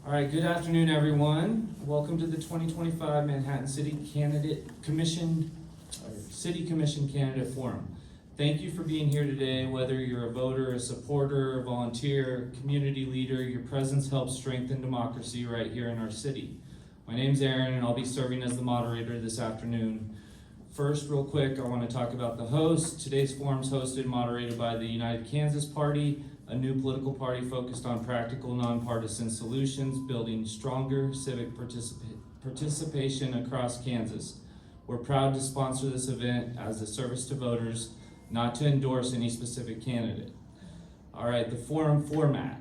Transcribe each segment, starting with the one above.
All right, good afternoon, everyone. Welcome to the 2025 Manhattan City Commission Candidate Forum. Thank you for being here today, whether you're a voter, a supporter, a volunteer, community leader. Your presence helps strengthen democracy right here in our city. My name's Aaron, and I'll be serving as the moderator this afternoon. First, real quick, I want to talk about the host. Today's forum is hosted and moderated by the United Kansas Party, a new political party focused on practical, nonpartisan solutions, building stronger civic participation across Kansas. We're proud to sponsor this event as a service to voters, not to endorse any specific candidate. All right, the forum format.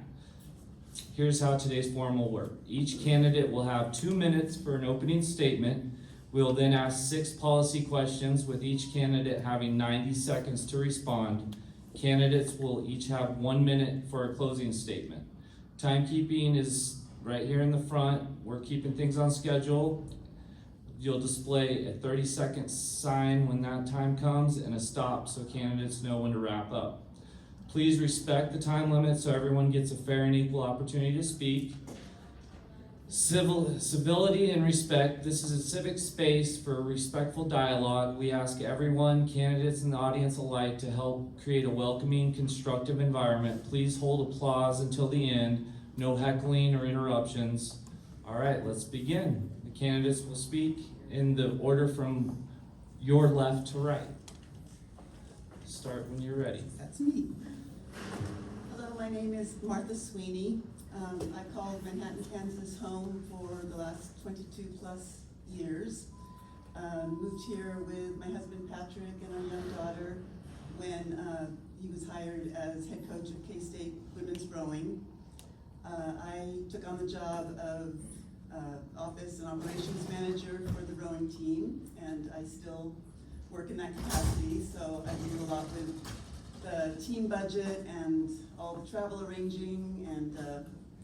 Here's how today's forum will work. Each candidate will have 2 minutes for an opening statement. We'll then ask 6 policy questions, with each candidate having 90 seconds to respond. Candidates will each have 1 minute for a closing statement. Timekeeping is right here in the front. We're keeping things on schedule. You'll display a 30-second sign when that time comes and a stop so candidates know when to wrap up. Please respect the time limit so everyone gets a fair and equal opportunity to speak. Civility and respect. This is a civic space for respectful dialogue. We ask everyone, candidates and the audience alike, to help create a welcoming, constructive environment. Please hold applause until the end. No heckling or interruptions. All right, let's begin. The candidates will speak in the order from your left to right. Start when you're ready. That's me. Hello, my name is Martha Sweeney. I called Manhattan, Kansas home for the last 22 plus years. Moved here with my husband Patrick and our young daughter when he was hired as head coach of K-State Women's Rowing. I took on the job of office and operations manager for the rowing team, and I still work in that capacity, so I do a lot with the team budget and all the travel arranging and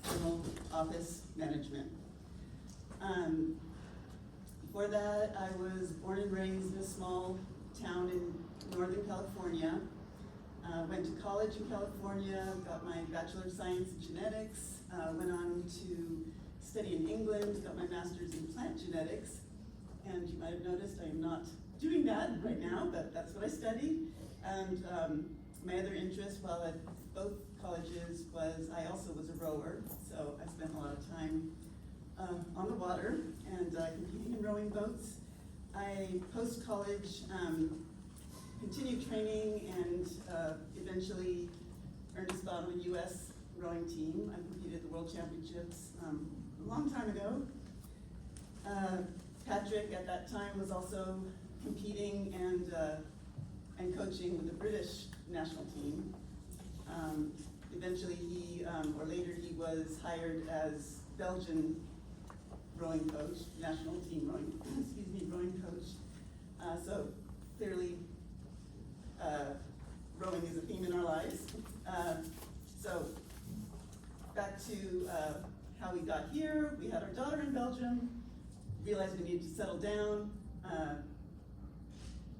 general office management. Before that, I was born and raised in a small town in Northern California. Went to college in California, got my Bachelor of Science in Genetics, went on to study in England, got my Master's in Plant Genetics, and you might have noticed I am not doing that right now, but that's what I studied. And my other interest while at both colleges was I also was a rower, so I spent a lot of time on the water and competing in rowing boats. I post-college continued training and eventually earned a spot on the U.S. rowing team. I competed at the World Championships a long time ago. Patrick at that time was also competing and coaching with the British national team. Eventually later he was hired as Belgian rowing coach, national team rowing coach. So clearly rowing is a theme in our lives. So back to how we got here. We had our daughter in Belgium, realized we needed to settle down,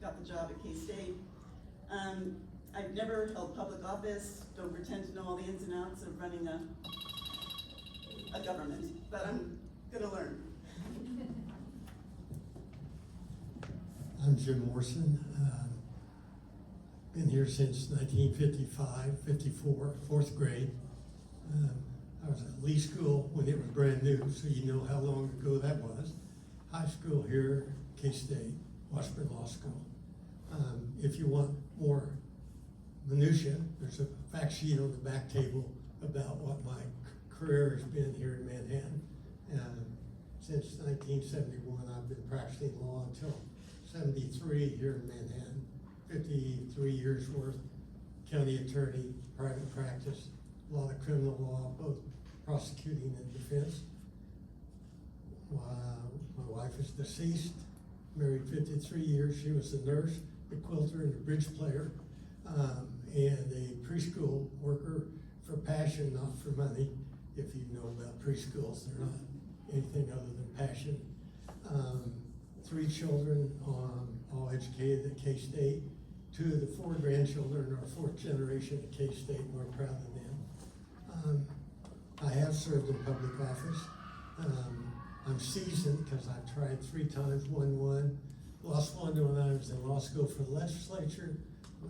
got the job at K-State. I've never held public office, don't pretend to know all the ins and outs of running a government, but I'm gonna learn. I'm Jim Morrison. Been here since 1955, 54, 4th grade. I was at Lee School when it was brand new, so you know how long ago that was. High school here, K-State, Washburn Law School. If you want more minutia, there's a fact sheet on the back table about what my career has been here in Manhattan. Since 1971, I've been practicing law until 73 here in Manhattan. 53 years worth, county attorney, private practice, a lot of criminal law, both prosecuting and defense. My wife is deceased, married 53 years. She was a nurse, a quilter, and a bridge player, and a preschool worker for passion, not for money. If you know about preschools, they're not anything other than passion. 3 children, all educated at K-State. 2 of the 4 grandchildren are 4th generation at K-State, and we're proud of them. I have served in public office. I'm seasoned because I've tried 3 times, won, lost one when I was in law school for the legislature,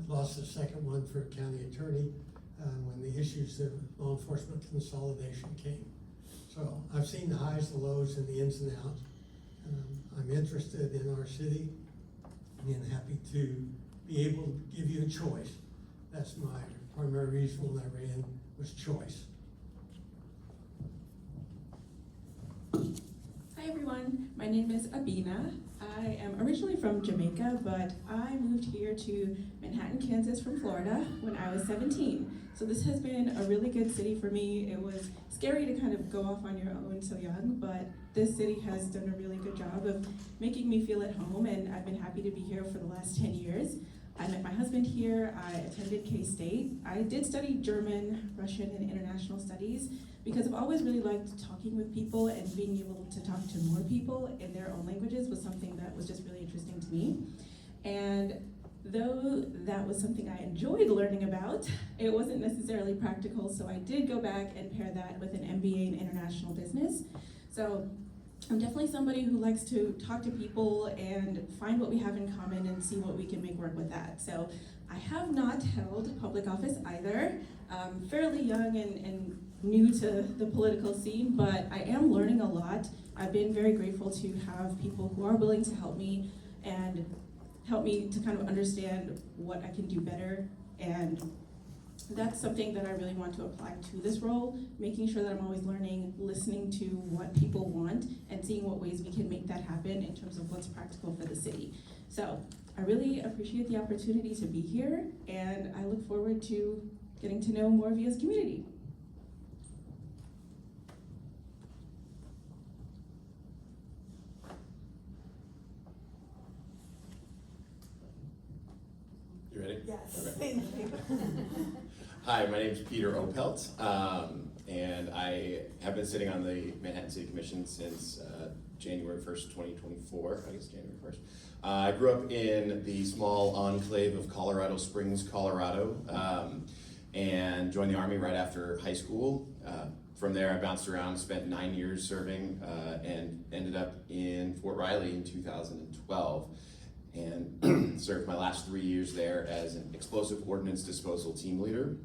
lost the second one for county attorney when the issues of law enforcement consolidation came. So I've seen the highs, the lows, and the ins and outs. I'm interested in our city and happy to be able to give you a choice. That's my primary reason when I ran, was choice. Hi everyone, my name is Abena. I am originally from Jamaica, but I moved here to Manhattan, Kansas from Florida when I was 17. So this has been a really good city for me. It was scary to kind of go off on your own so young, but this city has done a really good job of making me feel at home, and I've been happy to be here for the last 10 years. I met my husband here. I attended K-State. I did study German, Russian, and international studies because I've always really liked talking with people, and being able to talk to more people in their own languages was something that was just really interesting to me. And though that was something I enjoyed learning about, it wasn't necessarily practical, so I did go back and pair that with an MBA in international business. So I'm definitely somebody who likes to talk to people and find what we have in common and see what we can make work with that. So I have not held public office either. Fairly young and new to the political scene, but I am learning a lot. I've been very grateful to have people who are willing to help me and help me to kind of understand what I can do better, and that's something that I really want to apply to this role, making sure that I'm always learning, listening to what people want, and seeing what ways we can make that happen in terms of what's practical for the city. So I really appreciate the opportunity to be here, and I look forward to getting to know more of you as a community. You ready? Yes, Okay. thank you. Hi, my name is Peter Oppelt, and I have been sitting on the Manhattan City Commission since January 1st, 2024, I guess January 1st. I grew up in the small enclave of Colorado Springs, Colorado, and joined the Army right after high school. From there, I bounced around, spent 9 years serving, and ended up in Fort Riley in 2012. And served my last 3 years there as an explosive ordnance disposal team leader.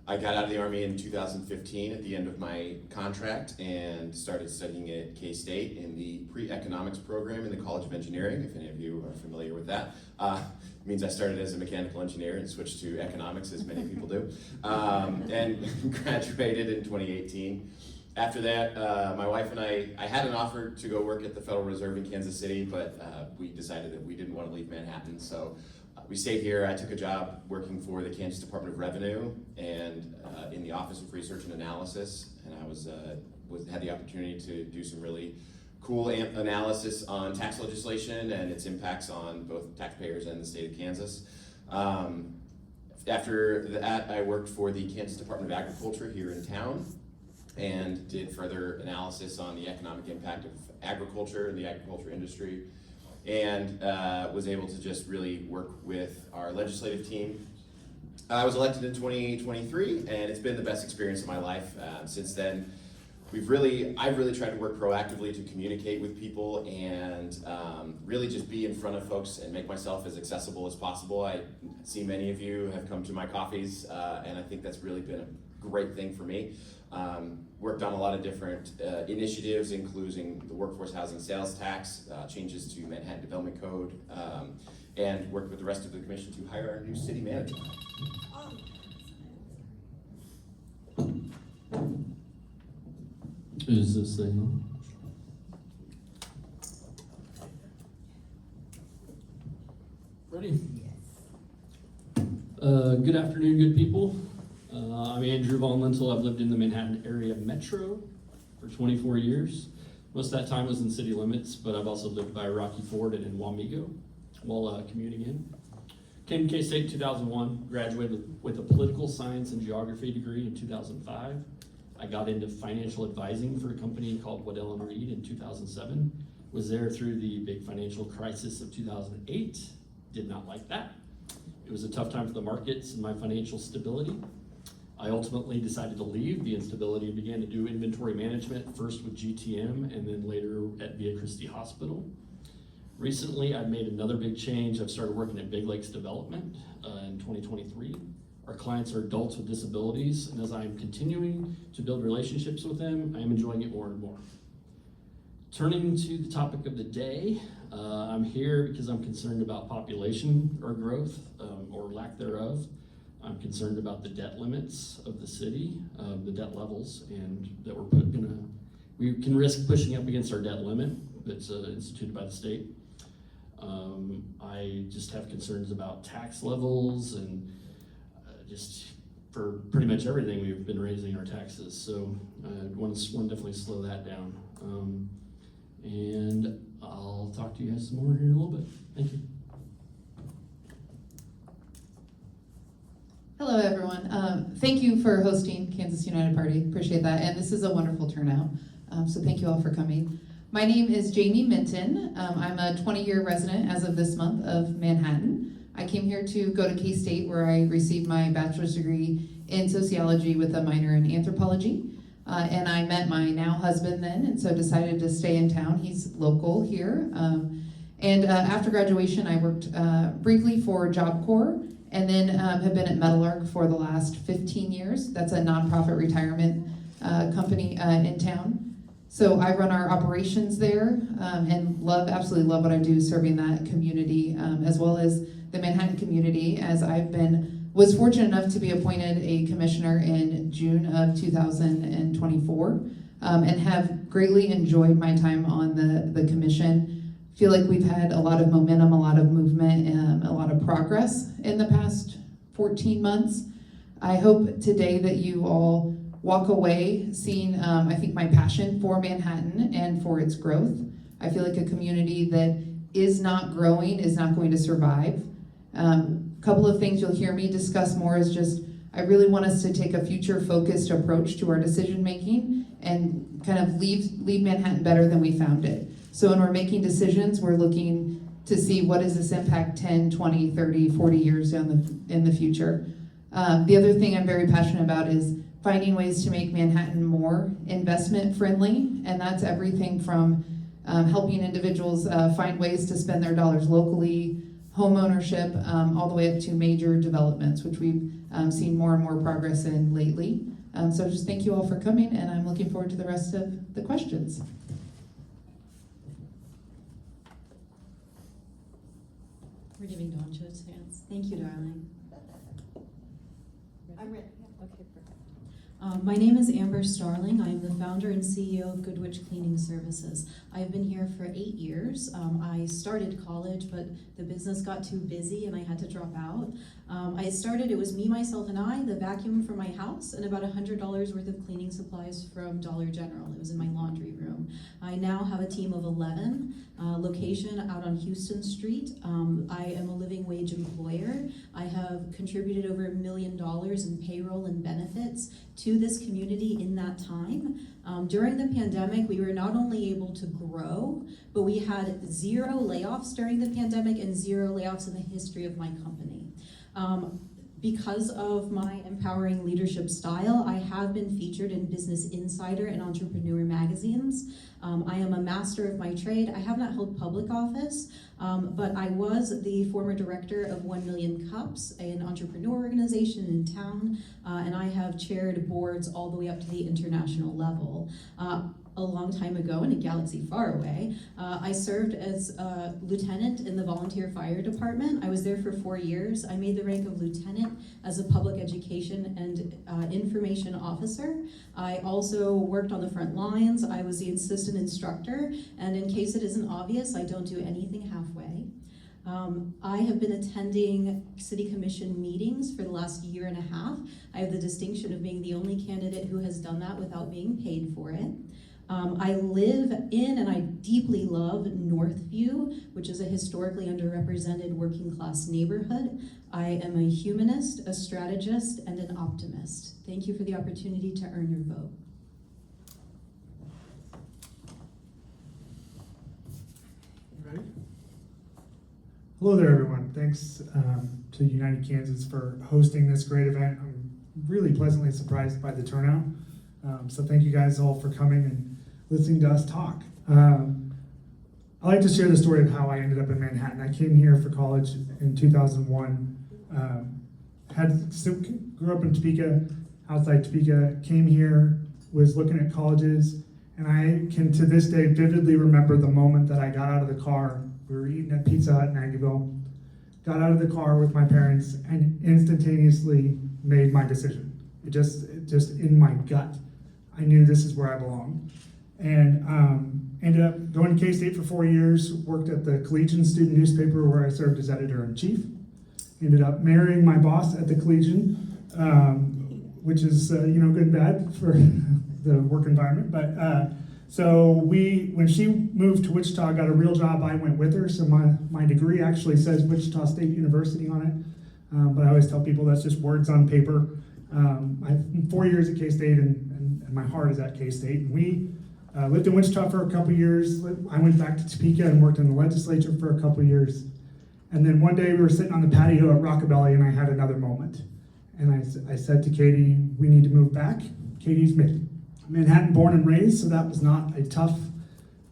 I got out of the Army in 2015 at the end of my contract and started studying at K-State in the pre-economics program in the College of Engineering, if any of you are familiar with that. It means I started as a mechanical engineer and switched to economics, as many people do, and graduated in 2018. After that, my wife and I had an offer to go work at the Federal Reserve in Kansas City, but we decided that we didn't want to leave Manhattan, so we stayed here. I took a job working for the Kansas Department of Revenue and in the Office of Research and Analysis, and I had the opportunity to do some really cool analysis on tax legislation and its impacts on both taxpayers and the state of Kansas. After that, I worked for the Kansas Department of Agriculture here in town, and did further analysis on the economic impact of agriculture and the agriculture industry, and was able to just really work with our legislative team. I was elected in 2023, and it's been the best experience of my life. Since then, I've really tried to work proactively to communicate with people and really just be in front of folks and make myself as accessible as possible. I see many of you have come to my coffees, and I think that's really been a great thing for me. Worked on a lot of different initiatives, including the workforce housing sales tax, changes to Manhattan Development Code, and worked with the rest of the commission to hire our new city manager. Is this thing? Ready? Good afternoon, good people. I'm Andrew Von Lintel. I've lived in the Manhattan area metro for 24 years. Most of that time was in city limits, but I've also lived by Rocky Ford and in Wamego while commuting in. Came to K-State in 2001, graduated with a political science and geography degree in 2005. I got into financial advising for a company called Waddell & Reed in 2007. Was there through the big financial crisis of 2008. Did not like that. It was a tough time for the markets and my financial stability. I ultimately decided to leave the instability and began to do inventory management, first with GTM and then later at Via Christi Hospital. Recently, I've made another big change. I've started working at Big Lakes Development in 2023. Our clients are adults with disabilities, and as I'm continuing to build relationships with them, I am enjoying it more and more. Turning to the topic of the day, I'm here because I'm concerned about population or growth or lack thereof. I'm concerned about the debt limits of the city, the debt levels, and that we can risk pushing up against our debt limit that's instituted by the state. I just have concerns about tax levels and just for pretty much everything we've been raising our taxes. So I want to definitely slow that down. And I'll talk to you guys some more here in a little bit. Thank you. Hello, everyone. Thank you for hosting Kansas United Party. Appreciate that. And this is a wonderful turnout. So thank you all for coming. My name is Jayme Minton. I'm a 20-year resident as of this month of Manhattan. I came here to go to K-State where I received my bachelor's degree in sociology with a minor in anthropology. And I met my now husband then, and so decided to stay in town. He's local here. And after graduation, I worked briefly for Job Corps, and then have been at Metalurg for the last 15 years. That's a nonprofit retirement company in town. So I run our operations there and absolutely love what I do serving that community as well as the Manhattan community, as was fortunate enough to be appointed a commissioner in June of 2024 and have greatly enjoyed my time on the commission. Feel like we've had a lot of momentum, a lot of movement, a lot of progress in the past 14 months. I hope today that you all walk away seeing, I think, my passion for Manhattan and for its growth. I feel like a community that is not growing is not going to survive. Couple of things you'll hear me discuss more is just, I really want us to take a future-focused approach to our decision-making and kind of leave Manhattan better than we found it. So when we're making decisions, we're looking to see what does this impact 10, 20, 30, 40 years in the future. The other thing I'm very passionate about is finding ways to make Manhattan more investment friendly, and that's everything from helping individuals find ways to spend their dollars locally, home ownership, all the way up to major developments, which we've seen more and more progress in lately. So just thank you all for coming, and I'm looking forward to the rest of the questions. We're giving Dawn show hands. Thank you, darling. I'm ready. Okay, perfect. My name is Amber Starling. I am the founder and CEO of Goodwitch Cleaning Services. I've been here for 8 years. I started college, but the business got too busy and I had to drop out. It was me, myself, and I, the vacuum for my house, and about $100 worth of cleaning supplies from Dollar General. It was in my laundry room. I now have a team of 11, location out on Houston Street. I am a living wage employer. I have contributed over $1 million in payroll and benefits to this community in that time. During the pandemic, we were not only able to grow, but we had 0 layoffs during the pandemic and 0 layoffs in the history of my company. Because of my empowering leadership style, I have been featured in Business Insider and Entrepreneur magazines. I am a master of my trade. I have not held public office, but I was the former director of 1 Million Cups, an entrepreneur organization in town, and I have chaired boards all the way up to the international level. A long time ago in a galaxy far away, I served as a lieutenant in the volunteer fire department. I was there for 4 years. I made the rank of lieutenant as a public education and information officer. I also worked on the front lines. I was the assistant instructor, and in case it isn't obvious, I don't do anything halfway. I have been attending city commission meetings for the last 1.5 years. I have the distinction of being the only candidate who has done that without being paid for it. I live in and I deeply love Northview, which is a historically underrepresented working class neighborhood. I am a humanist, a strategist, and an optimist. Thank you for the opportunity to earn your vote. Ready? Hello there, everyone. Thanks to United Kansas for hosting this great event. I'm really pleasantly surprised by the turnout. So thank you guys all for coming and listening to us talk. I like to share the story of how I ended up in Manhattan. I came here for college in 2001. Grew up in Topeka, outside Topeka, came here, was looking at colleges, and I can to this day vividly remember the moment that I got out of the car. We were eating at Pizza Hut in Aggieville, got out of the car with my parents, and instantaneously made my decision. It just in my gut, I knew this is where I belong. And ended up going to K-State for 4 years, worked at the Collegian student newspaper where I served as editor-in-chief. Ended up marrying my boss at the Collegian, which is good and bad for the work environment. But so when she moved to Wichita, got a real job, I went with her. So my degree actually says Wichita State University on it. But I always tell people that's just words on paper. I'm 4 years at K-State and my heart is at K-State. And we lived in Wichita for a couple years. I went back to Topeka and worked in the legislature for a couple years. And then one day we were sitting on the patio at Rockabilly and I had another moment. And I said to Katie, we need to move back. Katie's Manhattan born and raised, so that was not a tough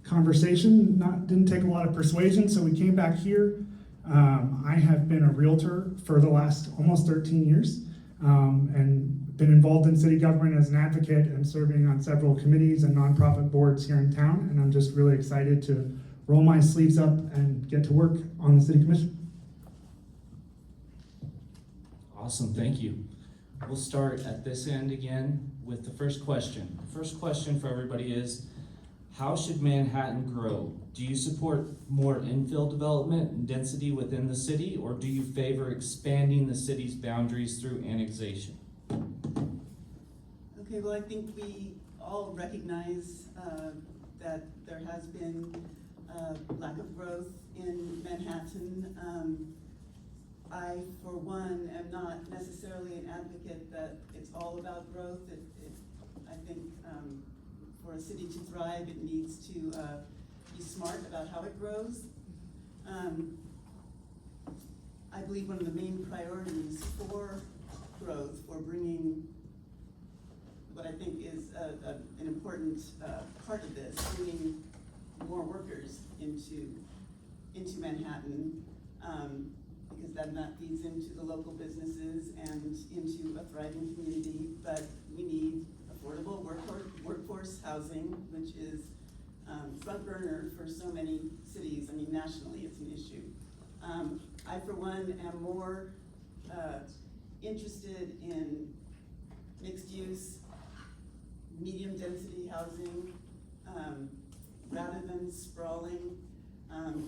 conversation. Didn't take a lot of persuasion, so we came back here. I have been a realtor for the last almost 13 years and been involved in city government as an advocate and serving on several committees and nonprofit boards here in town. And I'm just really excited to roll my sleeves up and get to work on the city commission. Awesome, thank you. We'll start at this end again with the first question. The first question for everybody is, how should Manhattan grow? Do you support more infill development and density within the city, or do you favor expanding the city's boundaries through annexation? Okay, well, I think we all recognize that there has been lack of growth in Manhattan. I, for one, am not necessarily an advocate that it's all about growth. I think for a city to thrive, it needs to be smart about how it grows. I believe one of the main priorities for growth, for bringing what I think is an important part of this, bringing more workers into Manhattan, because then that feeds into the local businesses and into a thriving community. But we need affordable workforce housing, which is front burner for so many cities. I mean, nationally, it's an issue. I, for one, am more interested in mixed use, medium density housing, rather than sprawling.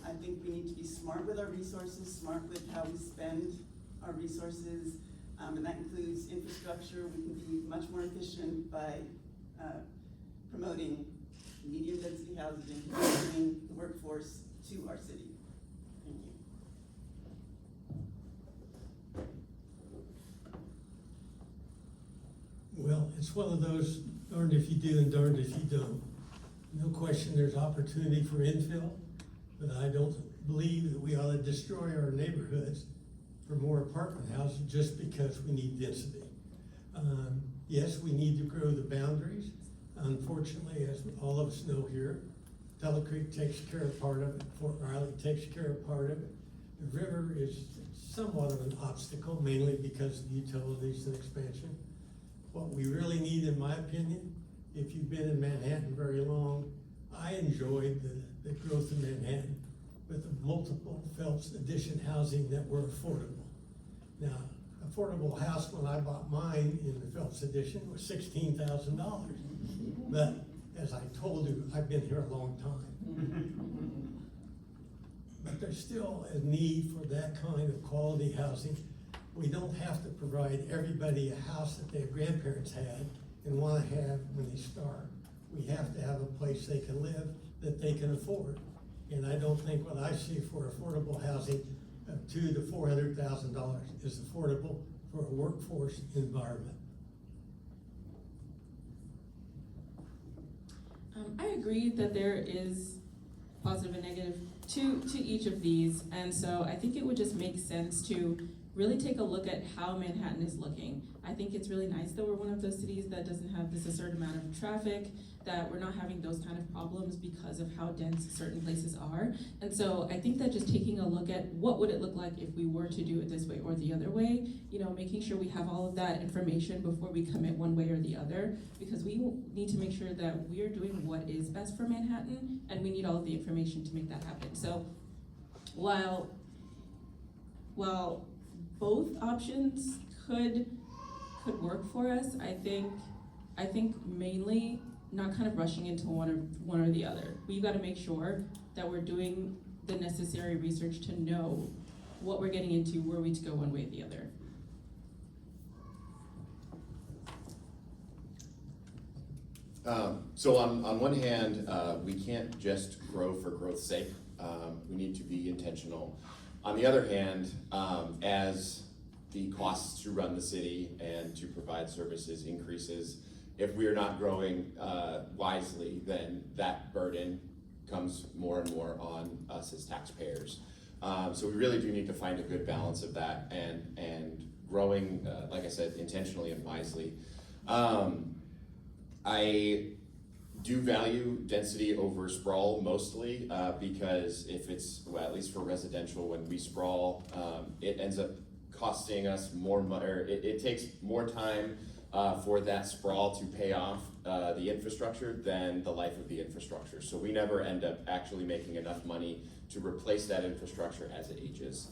I think we need to be smart with our resources, smart with how we spend our resources, and that includes infrastructure. We can be much more efficient by promoting medium density housing, bringing the workforce to our city. Thank you. Well, it's one of those darned if you do and darned if you don't. No question there's opportunity for infill, but I don't believe that we ought to destroy our neighborhoods for more apartment houses just because we need density. Yes, we need to grow the boundaries. Unfortunately, as all of us know here, Tulloch Creek takes care of part of it, Fort Riley takes care of part of it. The river is somewhat of an obstacle, mainly because of the utilities and expansion. What we really need, in my opinion, if you've been in Manhattan very long, I enjoyed the growth of Manhattan with the multiple Phelps Edition housing that were affordable. Now, affordable house when I bought mine in the Phelps Edition was $16,000. But as I told you, I've been here a long time. But there's still a need for that kind of quality housing. We don't have to provide everybody a house that their grandparents had and want to have when they start. We have to have a place they can live that they can afford. And I don't think what I see for affordable housing of $200,000 to $400,000 is affordable for a workforce environment. I agree that there is positive and negative to each of these, and so I think it would just make sense to really take a look at how Manhattan is looking. I think it's really nice that we're one of those cities that doesn't have this a certain amount of traffic, that we're not having those kind of problems because of how dense certain places are. And so I think that just taking a look at what would it look like if we were to do it this way or the other way, you know, making sure we have all of that information before we commit one way or the other, because we need to make sure that we are doing what is best for Manhattan, and we need all of the information to make that happen. So while both options could work for us, I think mainly not kind of rushing into one or the other. We've got to make sure that we're doing the necessary research to know what we're getting into, were we to go one way or the other. So on one hand, we can't just grow for growth's sake. We need to be intentional. On the other hand, as the costs to run the city and to provide services increases, if we are not growing wisely, then that burden comes more and more on us as taxpayers. So we really do need to find a good balance of that and growing, like I said, intentionally and wisely. I do value density over sprawl mostly because if it's, well, at least for residential, when we sprawl, it ends up costing us more money, or it takes more time for that sprawl to pay off the infrastructure than the life of the infrastructure. So we never end up actually making enough money to replace that infrastructure as it ages.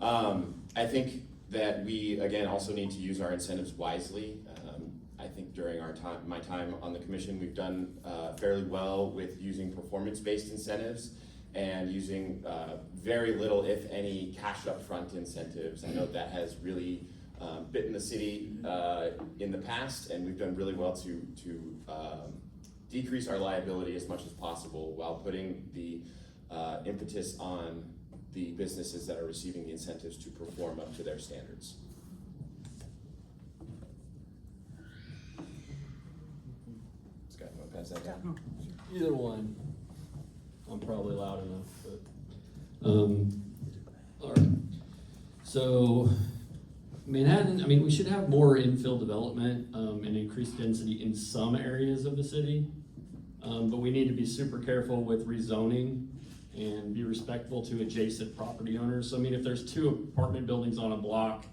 I think that we, again, also need to use our incentives wisely. I think during my time on the commission, we've done fairly well with using performance-based incentives and using very little, if any, cash upfront incentives. I know that has really bitten the city in the past, and we've done really well to decrease our liability as much as possible while putting the impetus on the businesses that are receiving the incentives to perform up to their standards. Scott, you want to pass that down? Either one. I'm probably loud enough, but, all right. So, Manhattan, I mean, we should have more infill development and increased density in some areas of the city, but we need to be super careful with rezoning and be respectful to adjacent property owners. So, I mean, if there's 2 apartment buildings on a block,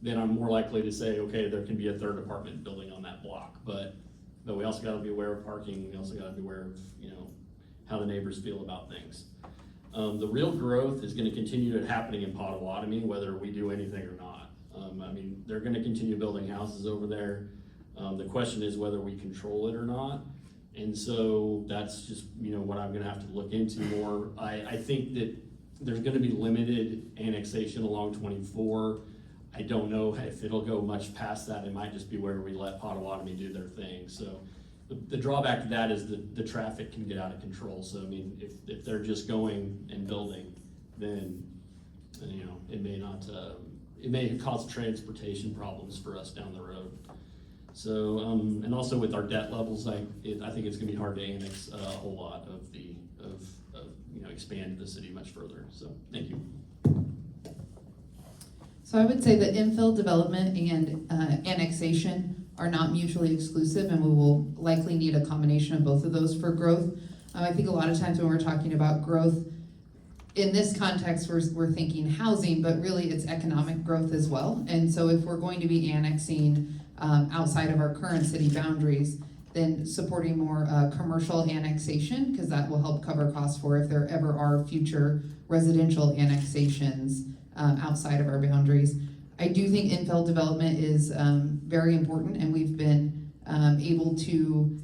then I'm more likely to say, okay, there can be a 3rd apartment building on that block. But we also gotta be aware of parking. We also gotta be aware of, you know, how the neighbors feel about things. The real growth is gonna continue happening in Potawatomi, whether we do anything or not. I mean, they're gonna continue building houses over there. The question is whether we control it or not. And so that's just, you know, what I'm gonna have to look into more. I think that there's gonna be limited annexation along 24. I don't know if it'll go much past that. It might just be where we let Potawatomi do their thing. So the drawback to that is the traffic can get out of control. So, I mean, if they're just going and building, then, you know, it may not, it may cause transportation problems for us down the road. So, and also with our debt levels, I think it's gonna be hard to annex a whole lot of you know, expand the city much further. So, thank you. So I would say that infill development and annexation are not mutually exclusive, and we will likely need a combination of both of those for growth. I think a lot of times when we're talking about growth, in this context, we're thinking housing, but really it's economic growth as well. And so if we're going to be annexing outside of our current city boundaries, then supporting more commercial annexation, because that will help cover costs for if there ever are future residential annexations outside of our boundaries. I do think infill development is very important, and we've been able to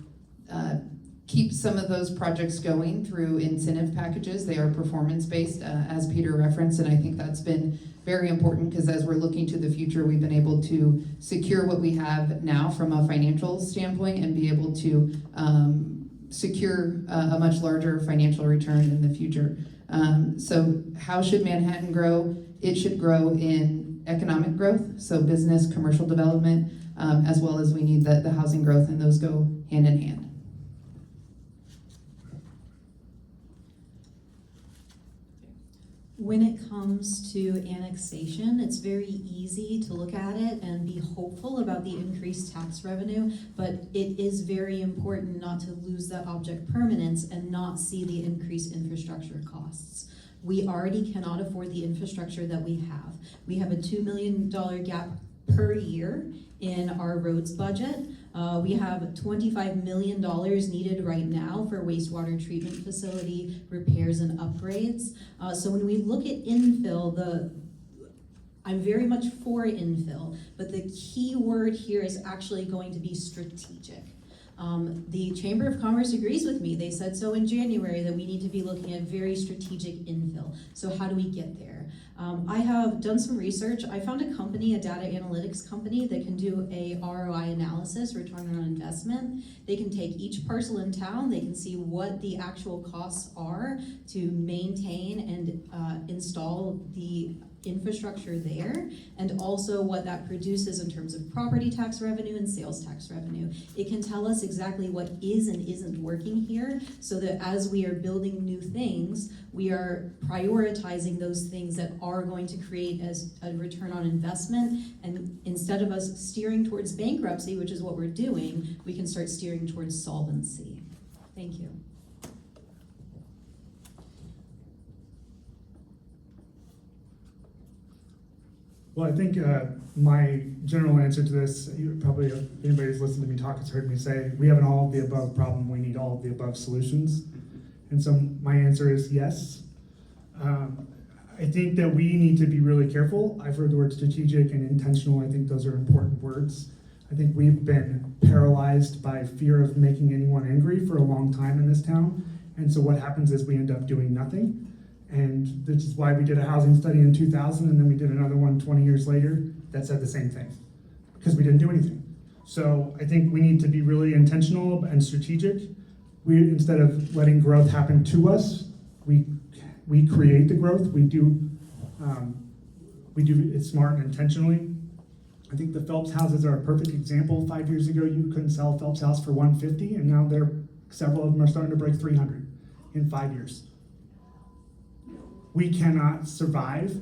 keep some of those projects going through incentive packages. They are performance-based, as Peter referenced, and I think that's been very important because as we're looking to the future, we've been able to secure what we have now from a financial standpoint and be able to secure a much larger financial return in the future. So how should Manhattan grow? It should grow in economic growth, so business, commercial development, as well as we need the housing growth, and those go hand in hand. When it comes to annexation, it's very easy to look at it and be hopeful about the increased tax revenue, but it is very important not to lose that object permanence and not see the increased infrastructure costs. We already cannot afford the infrastructure that we have. We have a $2 million gap per year in our roads budget. We have $25 million needed right now for wastewater treatment facility repairs and upgrades. So when we look at infill, I'm very much for infill, but the key word here is actually going to be strategic. The Chamber of Commerce agrees with me. They said so in January that we need to be looking at very strategic infill. So how do we get there? I have done some research. I found a company, a data analytics company, that can do a ROI analysis, return on investment. They can take each parcel in town, they can see what the actual costs are to maintain and install the infrastructure there, and also what that produces in terms of property tax revenue and sales tax revenue. It can tell us exactly what is and isn't working here, so that as we are building new things, we are prioritizing those things that are going to create as a return on investment, and instead of us steering towards bankruptcy, which is what we're doing, we can start steering towards solvency. Thank you. Well, I think my general answer to this, probably anybody who's listened to me talk has heard me say, we have an all of the above problem, we need all of the above solutions. And so my answer is yes. I think that we need to be really careful. I've heard the word strategic and intentional. I think those are important words. I think we've been paralyzed by fear of making anyone angry for a long time in this town. And so what happens is we end up doing nothing. And this is why we did a housing study in 2000, and then we did another one 20 years later that said the same thing, because we didn't do anything. So I think we need to be really intentional and strategic. Instead of letting growth happen to us, we create the growth. We do it smart and intentionally. I think the Phelps houses are a perfect example. 5 years ago, you couldn't sell a Phelps house for $150, and now several of them are starting to break $300 in 5 years. We cannot survive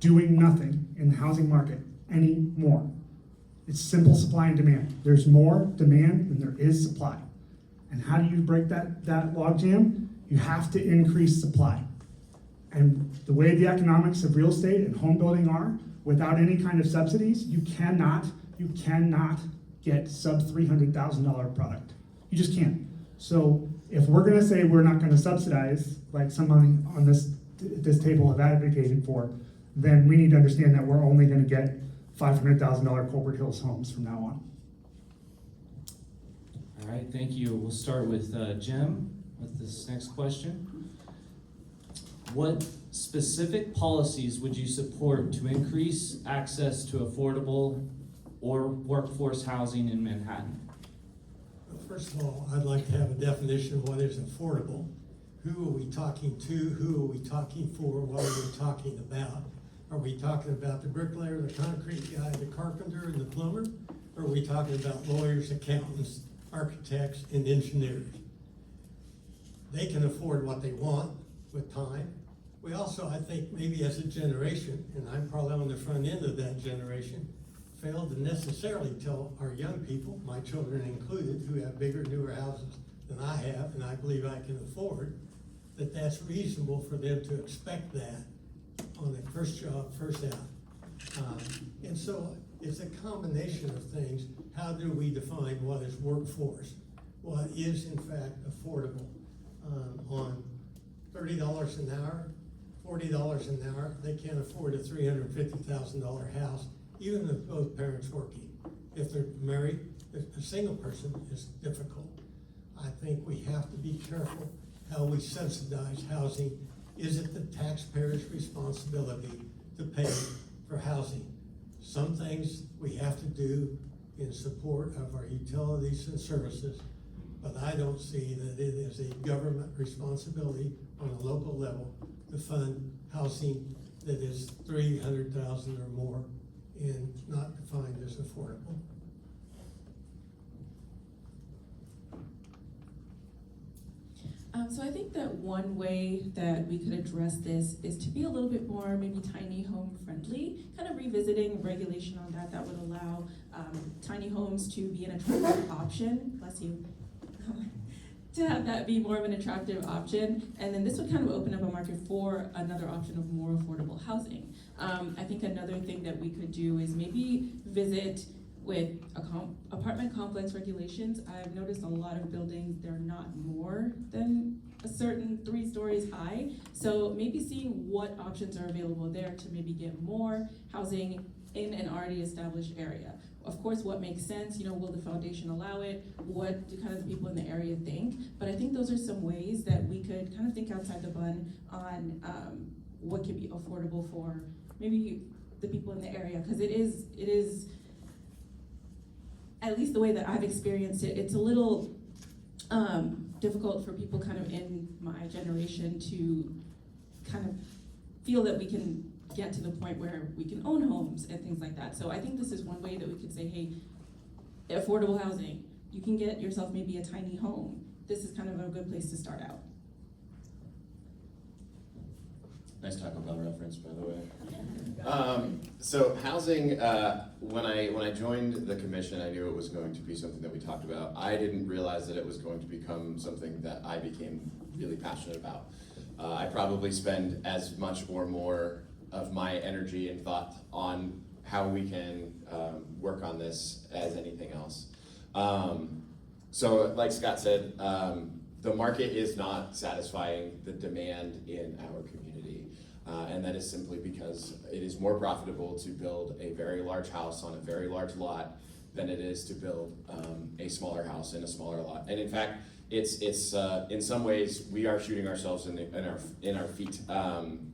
doing nothing in the housing market anymore. It's simple supply and demand. There's more demand than there is supply. And how do you break that logjam? You have to increase supply. And the way the economics of real estate and home building are, without any kind of subsidies, you cannot get sub $300,000 product. You just can't. So if we're gonna say we're not gonna subsidize, like someone on this table have advocated for, then we need to understand that we're only going to get $500,000 Colbert Hills homes from now on. All right, thank you. We'll start with Jim with this next question. What specific policies would you support to increase access to affordable or workforce housing in Manhattan? Well, first of all, I'd like to have a definition of what is affordable. Who are we talking to? Who are we talking for? What are we talking about? Are we talking about the bricklayer, the concrete guy, the carpenter, and the plumber? Or are we talking about lawyers, accountants, architects, and engineers? They can afford what they want with time. We also, I think, maybe as a generation, and I'm probably on the front end of that generation, failed to necessarily tell our young people, my children included, who have bigger, newer houses than I have, and I believe I can afford, that that's reasonable for them to expect that on the first job, first out. And so it's a combination of things. How do we define what is workforce? What is in fact affordable? On $30 an hour, $40 an hour, they can't afford a $350,000 house, even if both parents working. If they're married, if a single person is difficult. I think we have to be careful how we subsidize housing. Is it the taxpayer's responsibility to pay for housing? Some things we have to do in support of our utilities and services, but I don't see that it is a government responsibility on a local level to fund housing that is $300,000 or more and not defined as affordable. So I think that one way that we could address this is to be a little bit more maybe tiny home friendly, kind of revisiting regulation on that would allow tiny homes to be an attractive option, bless you, to have that be more of an attractive option. And then this would kind of open up a market for another option of more affordable housing. I think another thing that we could do is maybe visit with apartment complex regulations. I've noticed a lot of buildings, they're not more than a certain 3 stories high. So maybe seeing what options are available there to maybe get more housing in an already established area. Of course, what makes sense, will the foundation allow it? What do kind of the people in the area think? But I think those are some ways that we could kind of think outside the bun on what could be affordable for maybe the people in the area, because it is, at least the way that I've experienced it, it's a little difficult for people kind of in my generation to kind of feel that we can get to the point where we can own homes and things like that. So I think this is one way that we could say, hey, affordable housing, you can get yourself maybe a tiny home. This is kind of a good place to start out. Nice Taco Bell reference, by the way. So housing, when I joined the commission, I knew it was going to be something that we talked about. I didn't realize that it was going to become something that I became really passionate about. I probably spend as much or more of my energy and thought on how we can work on this as anything else. So like Scott said, the market is not satisfying the demand in our community. And that is simply because it is more profitable to build a very large house on a very large lot than it is to build a smaller house in a smaller lot. And in fact, it's in some ways we are shooting ourselves in our feet.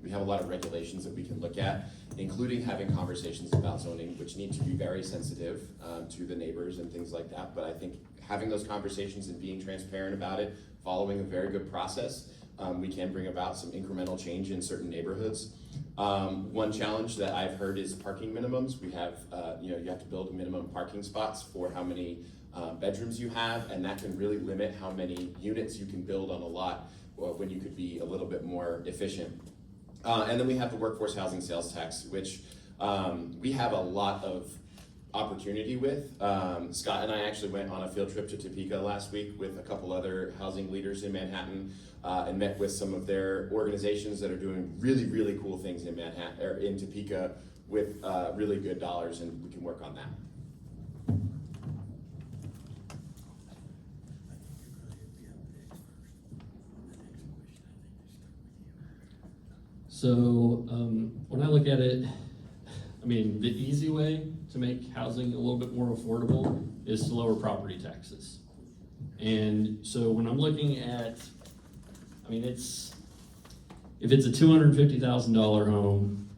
We have a lot of regulations that we can look at, including having conversations about zoning, which need to be very sensitive to the neighbors and things like that. But I think having those conversations and being transparent about it, following a very good process, we can bring about some incremental change in certain neighborhoods. One challenge that I've heard is parking minimums. We have, you have to build minimum parking spots for how many bedrooms you have, and that can really limit how many units you can build on a lot when you could be a little bit more efficient. And then we have the workforce housing sales tax, which we have a lot of opportunity with. Scott and I actually went on a field trip to Topeka last week with a couple other housing leaders in Manhattan and met with some of their organizations that are doing really, really cool things in Manhattan or in Topeka with really good dollars, and we can work on that. So when I look at it, I mean, the easy way to make housing a little bit more affordable is to lower property taxes. And so when I'm looking at, I mean, if it's a $250,000 home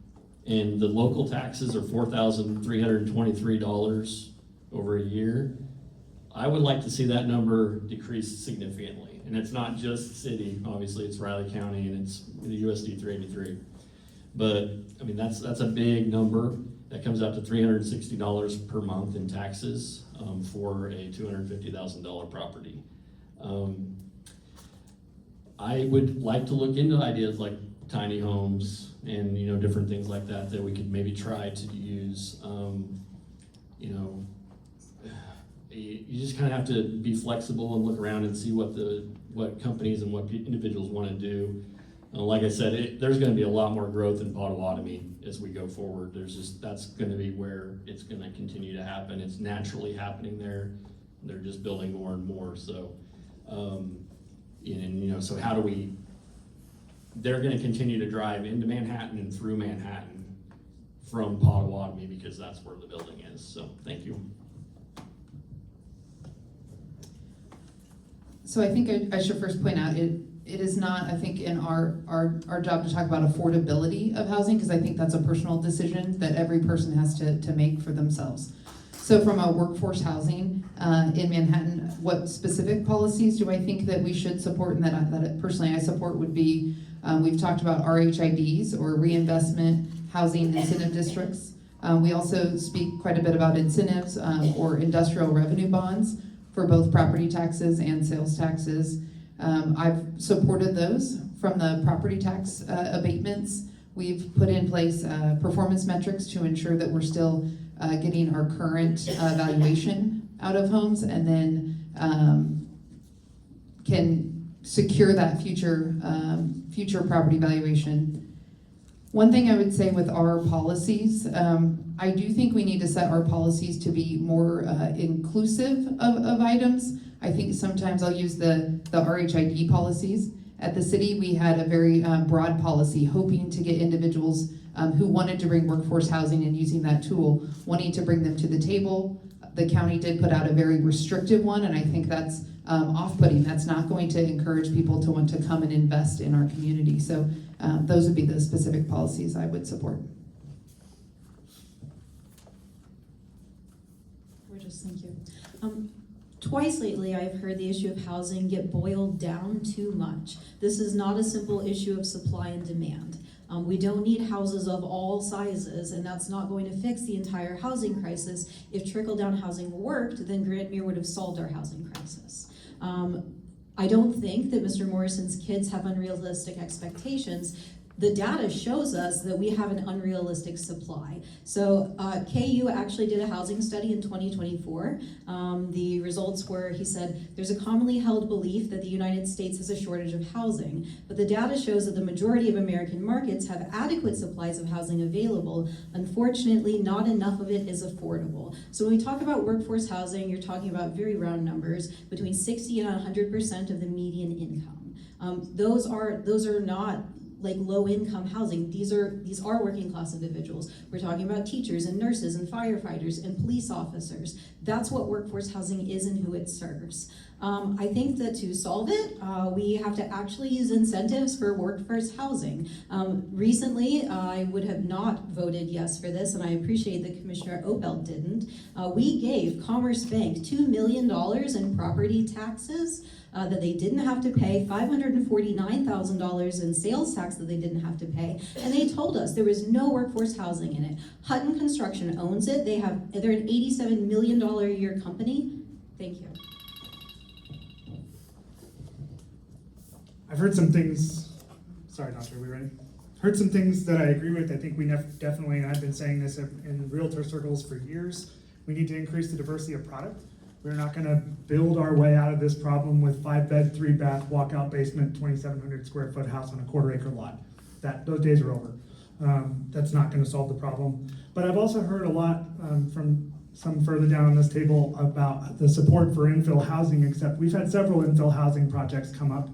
and the local taxes are $4,323 over a year, I would like to see that number decrease significantly. And it's not just city, obviously it's Riley County and it's the USD 383. But I mean, that's a big number. That comes out to $360 per month in taxes for a $250,000 property. I would like to look into ideas like tiny homes and different things like that we could maybe try to use. You just kind of have to be flexible and look around and see what companies and what individuals want to do. Like I said, there's going to be a lot more growth in Potawatomi as we go forward. That's going to be where it's going to continue to happen. It's naturally happening there. They're just building more and more. So, so how do we? They're going to continue to drive into Manhattan and through Manhattan from Potawatomi because that's where the building is. So, thank you. So I think I should first point out it is not, I think, in our job to talk about affordability of housing, because I think that's a personal decision that every person has to make for themselves. So from a workforce housing in Manhattan, what specific policies do I think that we should support and that personally I support would be, we've talked about RHIDs or reinvestment housing incentive districts. We also speak quite a bit about incentives or industrial revenue bonds for both property taxes and sales taxes. I've supported those from the property tax abatements. We've put in place performance metrics to ensure that we're still getting our current valuation out of homes, and then can secure that future property valuation. One thing I would say with our policies, I do think we need to set our policies to be more inclusive of items. I think sometimes I'll use the RHID policies. At the city, we had a very broad policy, hoping to get individuals who wanted to bring workforce housing and using that tool, wanting to bring them to the table. The county did put out a very restrictive one, and I think that's off-putting. That's not going to encourage people to want to come and invest in our community. So those would be the specific policies I would support. Gorgeous, thank you. Twice lately, I've heard the issue of housing get boiled down too much. This is not a simple issue of supply and demand. We don't need houses of all sizes, and that's not going to fix the entire housing crisis. If trickle-down housing worked, then Grandmere would have solved our housing crisis. I don't think that Mr. Morrison's kids have unrealistic expectations. The data shows us that we have an unrealistic supply. So KU actually did a housing study in 2024. The results were, he said, there's a commonly held belief that the United States has a shortage of housing, but the data shows that the majority of American markets have adequate supplies of housing available. Unfortunately, not enough of it is affordable. So when we talk about workforce housing, you're talking about very round numbers, between 60 and 100% of the median income. Those are not like low-income housing. These are working class individuals. We're talking about teachers and nurses and firefighters and police officers. That's what workforce housing is and who it serves. I think that to solve it, we have to actually use incentives for workforce housing. Recently, I would have not voted yes for this, and I appreciate that Commissioner Oppelt didn't. We gave Commerce Bank $2 million in property taxes that they didn't have to pay, $549,000 in sales tax that they didn't have to pay, and they told us there was no workforce housing in it. Hutton Construction owns it. They're an $87 million a year company. Thank you. I've heard some things, sorry, Doctor, are we ready? Heard some things that I agree with. I think we definitely, and I've been saying this in realtor circles for years, we need to increase the diversity of product. We're not gonna build our way out of this problem with 5-bed, 3-bath, walkout basement, 2,700 square foot house on a quarter-acre lot. Those days are over. That's not gonna solve the problem. But I've also heard a lot from some further down on this table about the support for infill housing, except we've had several infill housing projects come up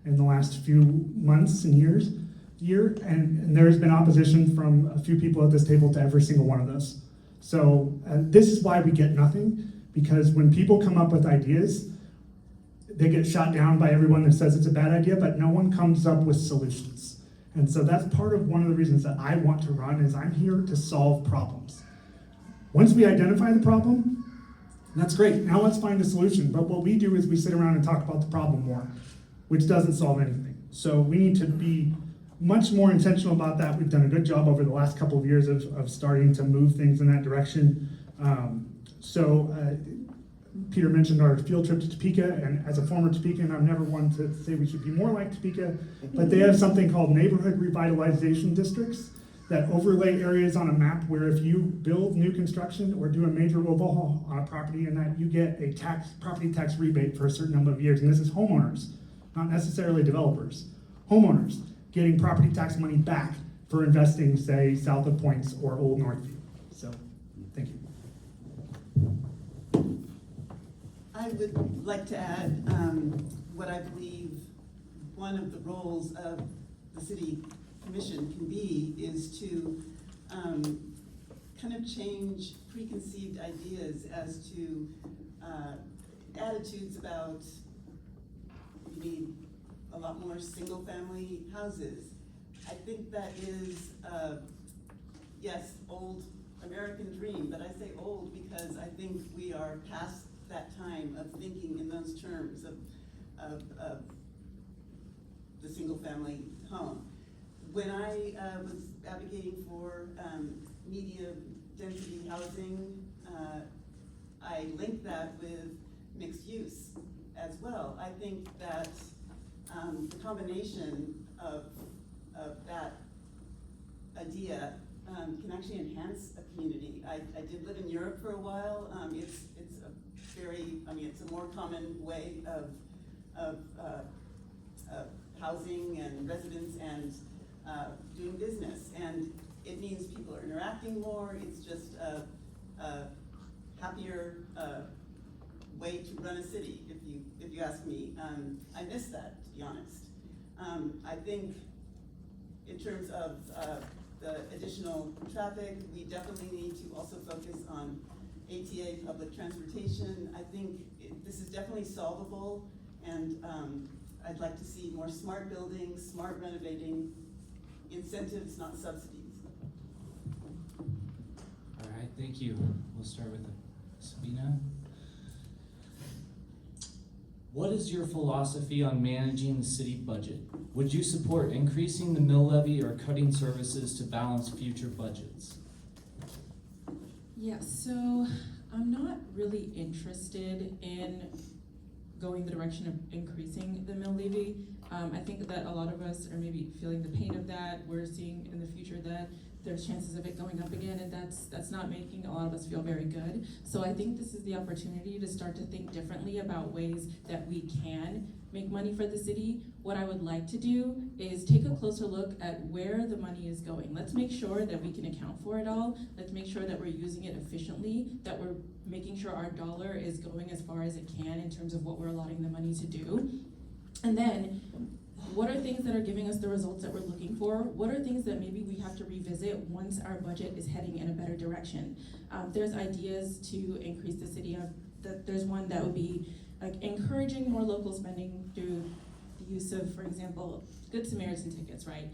in the last few months and year, and there's been opposition from a few people at this table to every single one of those. So this is why we get nothing, because when people come up with ideas, they get shot down by everyone that says it's a bad idea, but no one comes up with solutions. And so that's part of one of the reasons that I want to run, is I'm here to solve problems. Once we identify the problem, that's great. Now let's find a solution. But what we do is we sit around and talk about the problem more, which doesn't solve anything. So we need to be much more intentional about that. We've done a good job over the last couple of years of starting to move things in that direction. Peter mentioned our field trip to Topeka, and as a former Topekan, I'm never one to say we should be more like Topeka, but they have something called neighborhood revitalization districts that overlay areas on a map where if you build new construction or do a major overhaul on a property, and that you get a property tax rebate for a certain number of years. And this is homeowners, not necessarily developers. Homeowners getting property tax money back for investing, say, south of Points or Old Northview. So, thank you. I would like to add what I believe one of the roles of the city commission can be is to kind of change preconceived ideas as to attitudes about we need a lot more single-family houses. I think that is, yes, old American dream, but I say old because I think we are past that time of thinking in those terms of the single-family home. When I was advocating for medium density housing, I linked that with mixed use as well. I think that combination of that idea can actually enhance a community. I did live in Europe for a while. It's a very, it's a more common way of housing and residence and doing business. And it means people are interacting more. It's just a happier way to run a city, if you ask me. I miss that, to be honest. I think in terms of the additional traffic, we definitely need to also focus on ATA, public transportation. I think this is definitely solvable, and I'd like to see more smart buildings, smart renovating, incentives, not subsidies. All right, thank you. We'll start with Sabina. What is your philosophy on managing the city budget? Would you support increasing the mill levy or cutting services to balance future budgets? Yeah, so I'm not really interested in going the direction of increasing the mill levy. I think that a lot of us are maybe feeling the pain of that. We're seeing in the future that there's chances of it going up again, and that's not making a lot of us feel very good. So I think this is the opportunity to start to think differently about ways that we can make money for the city. What I would like to do is take a closer look at where the money is going. Let's make sure that we can account for it all. Let's make sure that we're using it efficiently, that we're making sure our dollar is going as far as it can in terms of what we're allotting the money to do. And then, what are things that are giving us the results that we're looking for? What are things that maybe we have to revisit once our budget is heading in a better direction? There's ideas to increase the city of, there's one that would be like encouraging more local spending through the use of, for example, Good Samaritan tickets, right?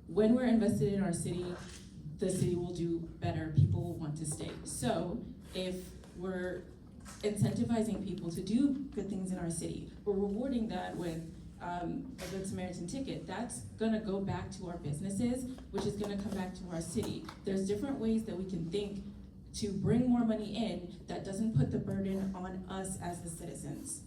When we're invested in our city, the city will do better, people will want to stay. So if we're incentivizing people to do good things in our city, we're rewarding that with a Good Samaritan ticket, that's gonna go back to our businesses, which is gonna come back to our city. There's different ways that we can think to bring more money in that doesn't put the burden on us as the citizens.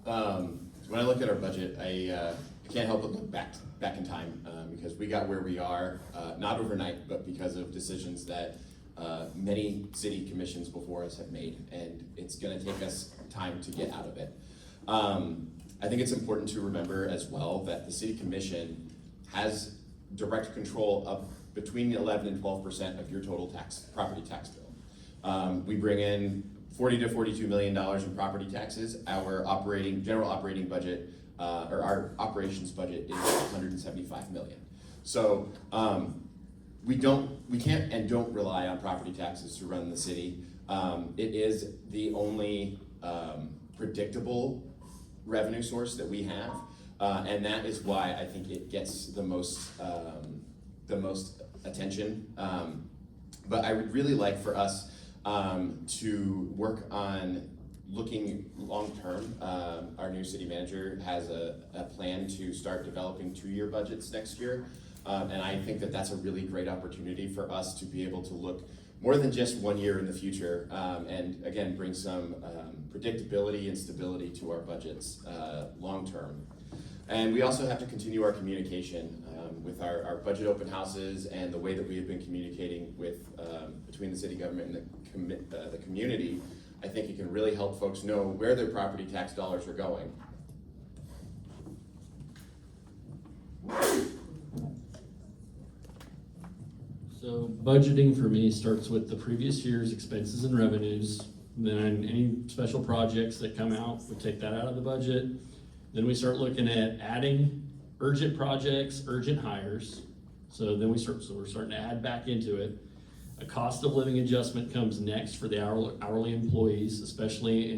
When I look at our budget, I can't help but look back in time because we got where we are, not overnight, but because of decisions that many city commissions before us have made, and it's going to take us time to get out of it. I think it's important to remember as well that the city commission has direct control of between 11 and 12% of your total property tax bill. We bring in $40 to $42 million in property taxes. Our general operating budget, or our operations budget, is $175 million. So we can't and don't rely on property taxes to run the city. It is the only predictable revenue source that we have, and that is why I think it gets the most attention. But I would really like for us to work on looking long-term. Our new city manager has a plan to start developing 2-year budgets next year. And I think that that's a really great opportunity for us to be able to look more than just 1 year in the future, and again, bring some predictability and stability to our budgets long-term. And we also have to continue our communication with our budget open houses and the way that we have been communicating with between the city government and the community. I think it can really help folks know where their property tax dollars are going. So budgeting for me starts with the previous year's expenses and revenues. Then any special projects that come out, we take that out of the budget. Then we start looking at adding urgent projects, urgent hires. So we're starting to add back into it. A cost of living adjustment comes next for the hourly employees, especially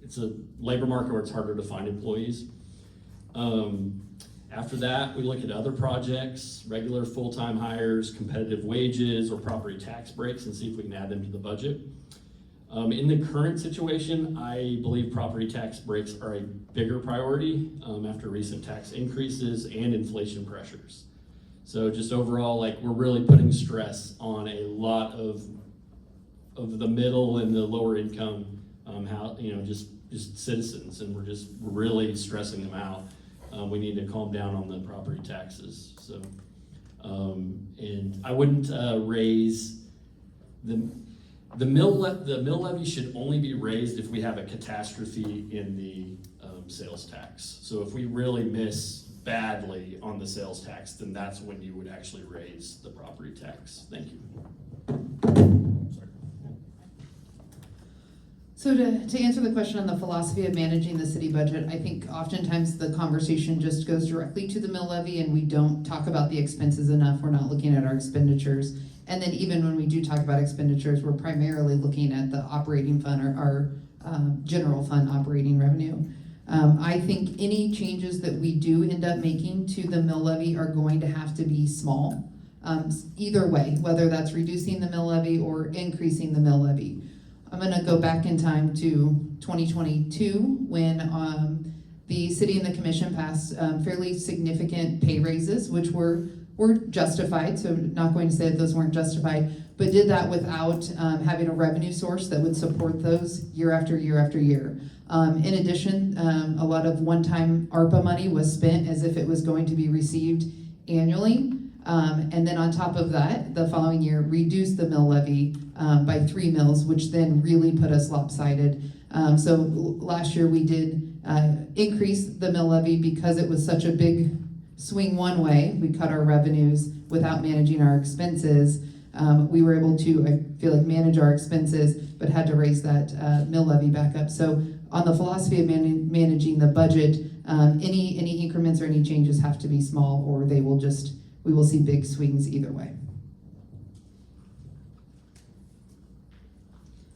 it's a labor market where it's harder to find employees. After that, we look at other projects, regular full-time hires, competitive wages, or property tax breaks, and see if we can add them to the budget. In the current situation, I believe property tax breaks are a bigger priority after recent tax increases and inflation pressures. So just overall, we're really putting stress on a lot of the middle and the lower income how, just citizens, and we're just really stressing them out. We need to calm down on the property taxes, so. And I wouldn't raise the mill levy should only be raised if we have a catastrophe in the sales tax. So if we really miss badly on the sales tax, then that's when you would actually raise the property tax. Thank you. So to answer the question on the philosophy of managing the city budget, I think oftentimes the conversation just goes directly to the mill levy and we don't talk about the expenses enough. We're not looking at our expenditures. And then even when we do talk about expenditures, we're primarily looking at the operating fund or our general fund operating revenue. I think any changes that we do end up making to the mill levy are going to have to be small. Either way, whether that's reducing the mill levy or increasing the mill levy. I'm gonna go back in time to 2022 when the city and the commission passed fairly significant pay raises, which were justified, so not going to say that those weren't justified, but did that without having a revenue source that would support those year after year after year. In addition, a lot of one-time ARPA money was spent as if it was going to be received annually. And then on top of that, the following year, reduced the mill levy by 3 mills, which then really put us lopsided. So last year we did increase the mill levy because it was such a big swing one way. We cut our revenues without managing our expenses. We were able to, I feel like, manage our expenses, but had to raise that mill levy back up. So on the philosophy of managing the budget, any increments or any changes have to be small, or we will see big swings either way.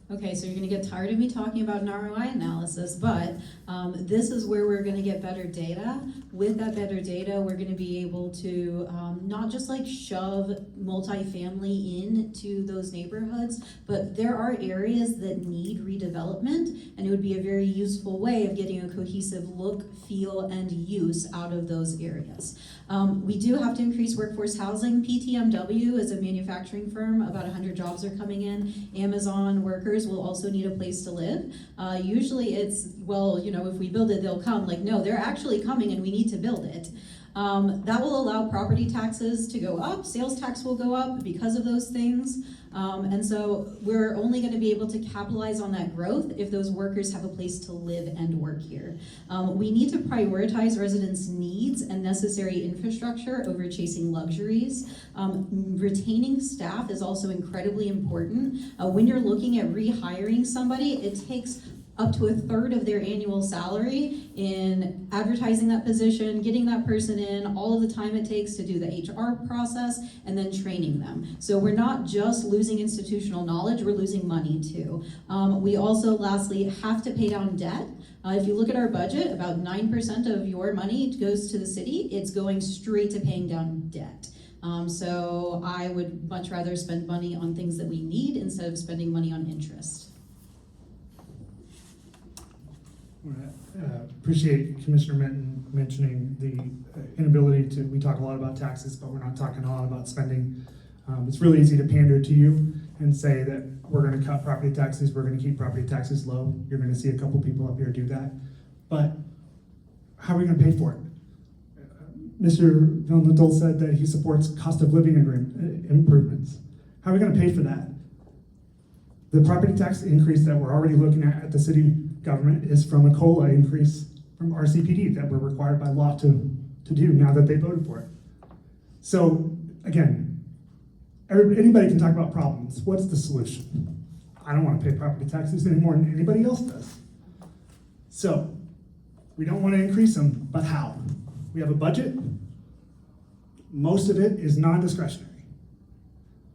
Okay, so you're gonna get tired of me talking about an ROI analysis, but this is where we're gonna get better data. With that better data, we're gonna be able to not just like shove multifamily into those neighborhoods, but there are areas that need redevelopment, and it would be a very useful way of getting a cohesive look, feel, and use out of those areas. We do have to increase workforce housing. PTMW is a manufacturing firm, about 100 jobs are coming in. Amazon workers will also need a place to live. Usually it's, well, if we build it, they'll come. Like, no, they're actually coming and we need to build it. That will allow property taxes to go up, sales tax will go up because of those things. And so we're only gonna be able to capitalize on that growth if those workers have a place to live and work here. We need to prioritize residents' needs and necessary infrastructure over chasing luxuries. Retaining staff is also incredibly important. When you're looking at rehiring somebody, it takes up to 1/3 of their annual salary in advertising that position, getting that person in, all of the time it takes to do the HR process, and then training them. So we're not just losing institutional knowledge, we're losing money too. We also, lastly, have to pay down debt. If you look at our budget, about 9% of your money goes to the city. It's going straight to paying down debt. So I would much rather spend money on things that we need instead of spending money on interest. Appreciate Commissioner Minton mentioning the inability to, we talk a lot about taxes, but we're not talking a lot about spending. It's really easy to pander to you and say that we're gonna cut property taxes, we're gonna keep property taxes low. You're gonna see a couple people up here do that. But how are we gonna pay for it? Mr. Lintel said that he supports cost of living improvements. How are we gonna pay for that? The property tax increase that we're already looking at the city government is from a COLA increase from RCPD that we're required by law to do now that they voted for it. So again, anybody can talk about problems. What's the solution? I don't want to pay property taxes any more than anybody else does. So we don't want to increase them, but how? We have a budget. Most of it is non-discretionary.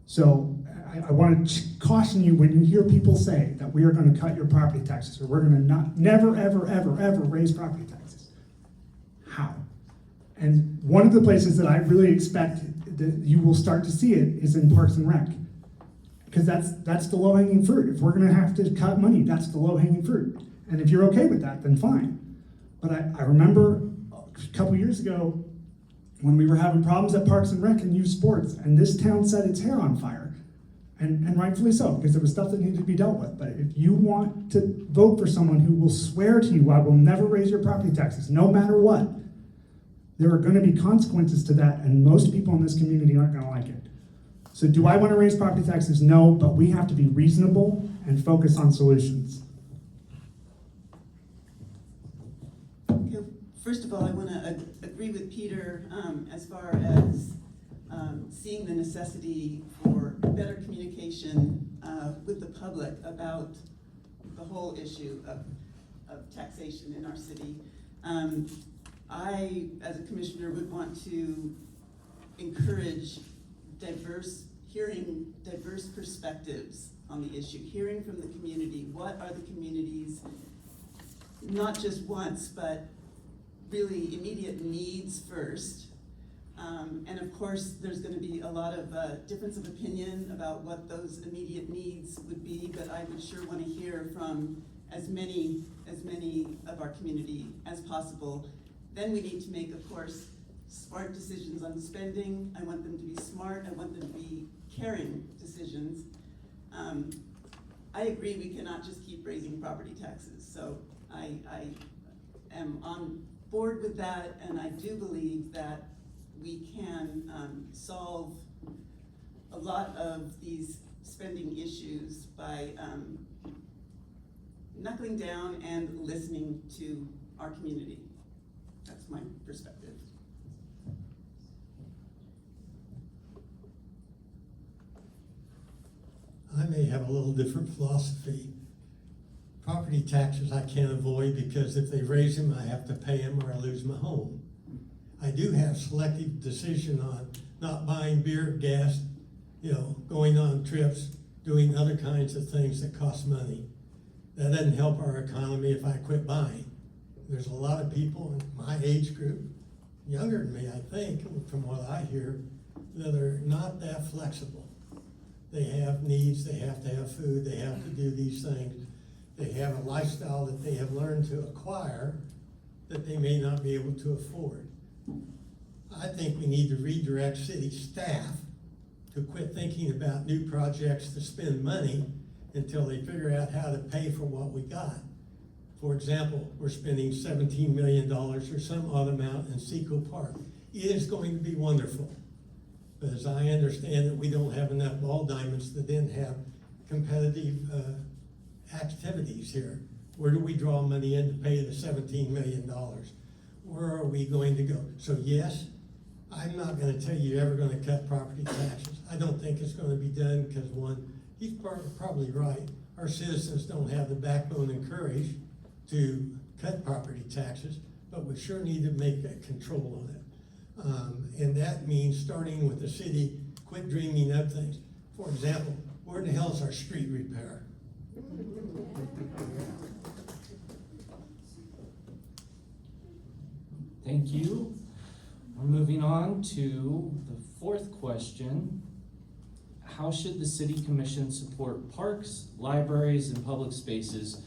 So I want to caution you when you hear people say that we are going to cut your property taxes or we're going to never, ever, ever, ever raise property taxes. How? And one of the places that I really expect that you will start to see it is in Parks and Rec. Because that's the low-hanging fruit. If we're going to have to cut money, that's the low-hanging fruit. And if you're okay with that, then fine. But I remember a couple years ago when we were having problems at Parks and Rec and youth sports, and this town set its hair on fire. And rightfully so, because there was stuff that needed to be dealt with. But if you want to vote for someone who will swear to you, I will never raise your property taxes, no matter what, there are going to be consequences to that, and most people in this community aren't going to like it. So do I want to raise property taxes? No, but we have to be reasonable and focus on solutions. Okay, first of all, I want to agree with Peter as far as seeing the necessity for better communication with the public about the whole issue of taxation in our city. I, as a commissioner, would want to encourage hearing diverse perspectives on the issue, hearing from the community. What are the community's, not just wants, but really immediate needs first? And of course, there's going to be a lot of difference of opinion about what those immediate needs would be, but I would sure want to hear from as many of our community as possible. Then we need to make, of course, smart decisions on spending. I want them to be smart. I want them to be caring decisions. I agree we cannot just keep raising property taxes. So I am on board with that, and I do believe that we can solve a lot of these spending issues by knuckling down and listening to our community. That's my perspective. I may have a little different philosophy. Property taxes I can't avoid because if they raise them, I have to pay them or I lose my home. I do have selective decision on not buying beer, gas, going on trips, doing other kinds of things that cost money. That doesn't help our economy if I quit buying. There's a lot of people in my age group, younger than me, I think, from what I hear, that are not that flexible. They have needs, they have to have food, they have to do these things. They have a lifestyle that they have learned to acquire that they may not be able to afford. I think we need to redirect city staff to quit thinking about new projects to spend money until they figure out how to pay for what we got. For example, we're spending $17 million or some odd amount in Seco Park. It is going to be wonderful. But as I understand it, we don't have enough ball diamonds to then have competitive activities here. Where do we draw money in to pay the $17 million? Where are we going to go? So yes, I'm not going to tell you you're ever going to cut property taxes. I don't think it's going to be done because one, he's probably right. Our citizens don't have the backbone and courage to cut property taxes, but we sure need to make that control on it. And that means starting with the city, quit dreaming up things. For example, where the hell is our street repair? Thank you. We're moving on to the fourth question. How should the city commission support parks, libraries, and public spaces?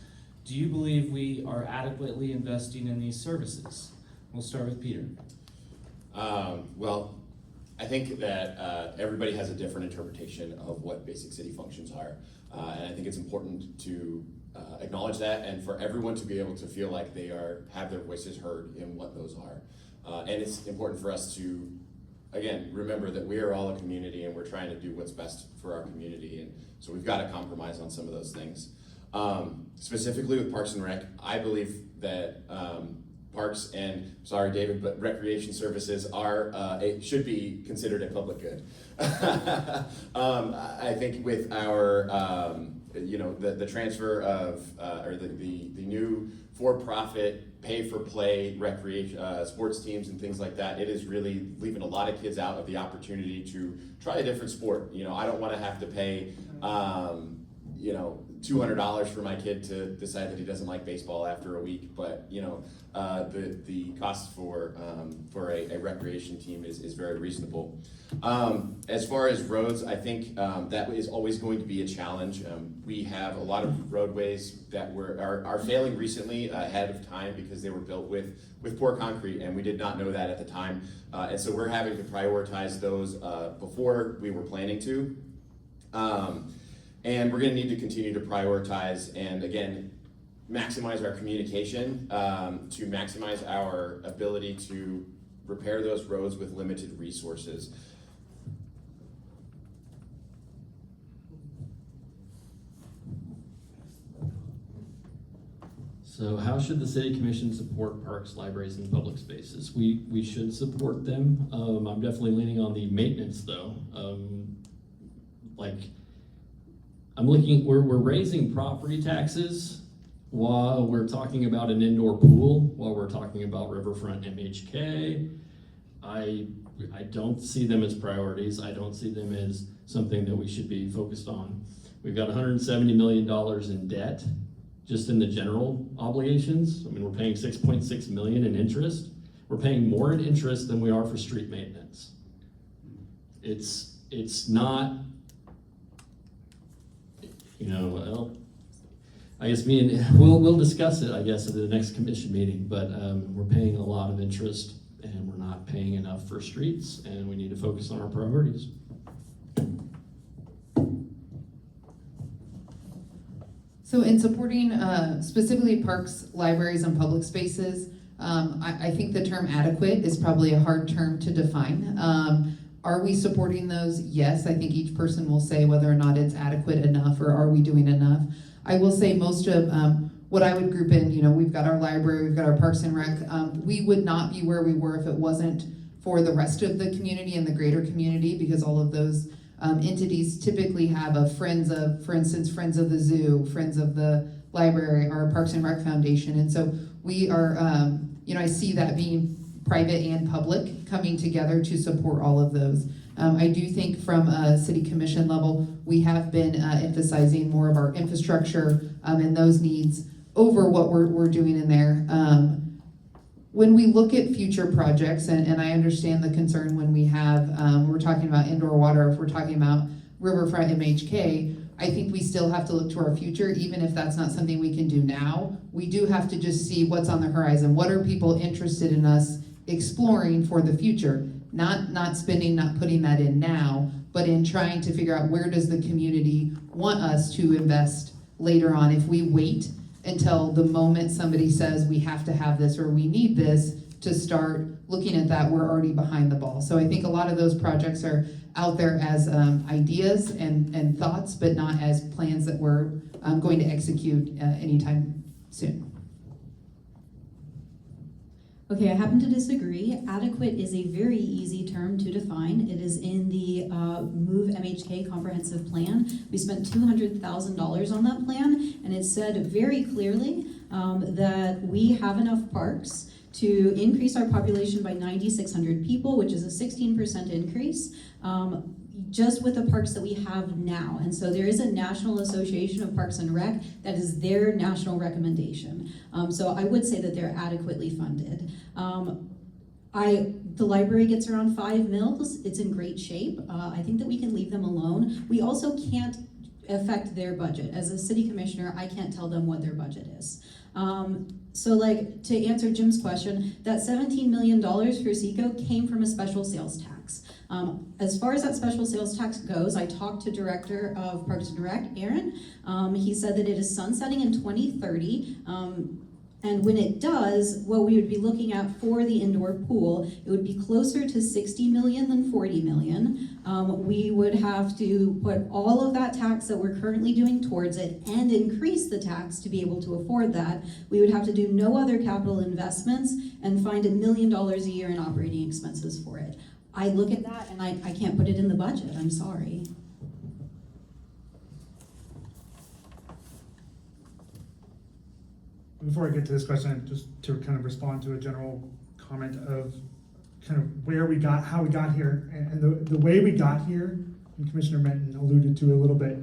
Do you believe we are adequately investing in these services? We'll start with Peter. Well, I think that everybody has a different interpretation of what basic city functions are. And I think it's important to acknowledge that and for everyone to be able to feel like they have their voices heard in what those are. And it's important for us to, again, remember that we are all a community and we're trying to do what's best for our community. And so we've got to compromise on some of those things. Specifically with Parks and Rec, I believe that parks and, sorry David, but recreation services should be considered a public good. I think with our, the transfer of, or the new for-profit, pay-for-play recreation, sports teams and things like that, it is really leaving a lot of kids out of the opportunity to try a different sport. I don't want to have to pay, $200 for my kid to decide that he doesn't like baseball after a week, but the cost for a recreation team is very reasonable. As far as roads, I think that is always going to be a challenge. We have a lot of roadways that are failing recently ahead of time because they were built with poor concrete, and we did not know that at the time. And so we're having to prioritize those before we were planning to. And we're gonna need to continue to prioritize and again, maximize our communication to maximize our ability to repair those roads with limited resources. So how should the city commission support parks, libraries, and public spaces? We should support them. I'm definitely leaning on the maintenance though. We're raising property taxes while we're talking about an indoor pool, while we're talking about riverfront MHK. I don't see them as priorities. I don't see them as something that we should be focused on. We've got $170 million in debt just in the general obligations. I mean, we're paying $6.6 million in interest. We're paying more in interest than we are for street maintenance. It's not, well, I guess we'll discuss it, I guess, at the next commission meeting, but we're paying a lot of interest and we're not paying enough for streets, and we need to focus on our priorities. So in supporting specifically parks, libraries, and public spaces, I think the term adequate is probably a hard term to define. Are we supporting those? Yes, I think each person will say whether or not it's adequate enough or are we doing enough. I will say most of what I would group in, we've got our library, we've got our Parks and Rec. We would not be where we were if it wasn't for the rest of the community and the greater community, because all of those entities typically have a friends of, for instance, Friends of the Zoo, Friends of the Library, our Parks and Rec Foundation. And so we are, I see that being private and public coming together to support all of those. I do think from a city commission level, we have been emphasizing more of our infrastructure and those needs over what we're doing in there. When we look at future projects, and I understand the concern when we have, we're talking about indoor water, if we're talking about riverfront MHK, I think we still have to look to our future, even if that's not something we can do now. We do have to just see what's on the horizon. What are people interested in us exploring for the future? Not spending, not putting that in now, but in trying to figure out where does the community want us to invest later on. If we wait until the moment somebody says we have to have this or we need this to start looking at that, we're already behind the ball. So I think a lot of those projects are out there as ideas and thoughts, but not as plans that we're going to execute anytime soon. Okay, I happen to disagree. Adequate is a very easy term to define. It is in the Move MHK comprehensive plan. We spent $200,000 on that plan, and it said very clearly that we have enough parks to increase our population by 9,600 people, which is a 16% increase. Just with the parks that we have now. And so there is a National Association of Parks and Rec that is their national recommendation. So I would say that they're adequately funded. The library gets around 5 mils. It's in great shape. I think that we can leave them alone. We also can't affect their budget. As a city commissioner, I can't tell them what their budget is. So to answer Jim's question, that $17 million for SECO came from a special sales tax. As far as that special sales tax goes, I talked to Director of Parks and Rec, Aaron. He said that it is sunsetting in 2030. And when it does, what we would be looking at for the indoor pool, it would be closer to 60 million than 40 million. We would have to put all of that tax that we're currently doing towards it and increase the tax to be able to afford that. We would have to do no other capital investments and find $1 million a year in operating expenses for it. I look at that and I can't put it in the budget, I'm sorry. Before I get to this question, just to kind of respond to a general comment of kind of where we got, how we got here, and the way we got here, and Commissioner Minton alluded to a little bit,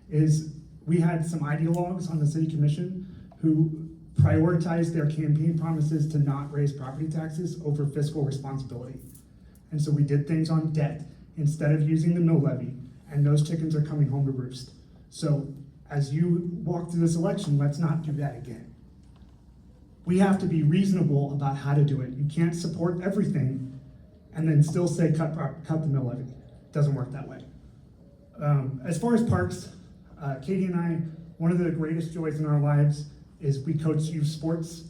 is we had some ideologues on the city commission who prioritized their campaign promises to not raise property taxes over fiscal responsibility. And so we did things on debt instead of using the mill levy, and those chickens are coming home to roost. So as you walk through this election, let's not do that again. We have to be reasonable about how to do it. You can't support everything and then still say cut the mill levy. It doesn't work that way. As far as parks, Katie and I, one of the greatest joys in our lives is we coach youth sports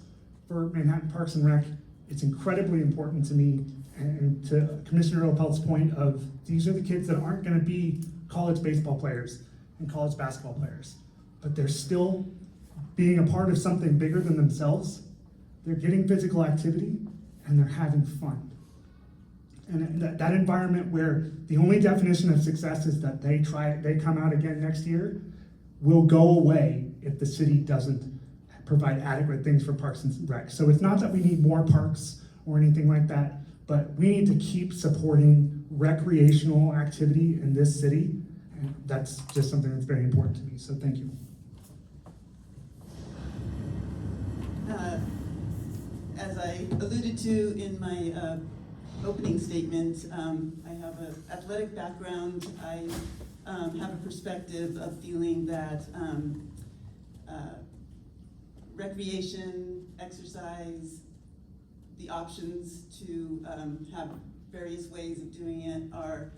for Manhattan Parks and Rec. It's incredibly important to me, and to Commissioner Oppelt's point of, these are the kids that aren't gonna be college baseball players and college basketball players, but they're still being a part of something bigger than themselves. They're getting physical activity and they're having fun. And that environment where the only definition of success is that they come out again next year, will go away if the city doesn't provide adequate things for Parks and Rec. So it's not that we need more parks or anything like that, but we need to keep supporting recreational activity in this city. And that's just something that's very important to me, so thank you. As I alluded to in my opening statement, I have an athletic background. I have a perspective of feeling that recreation, exercise, the options to have various ways of doing it are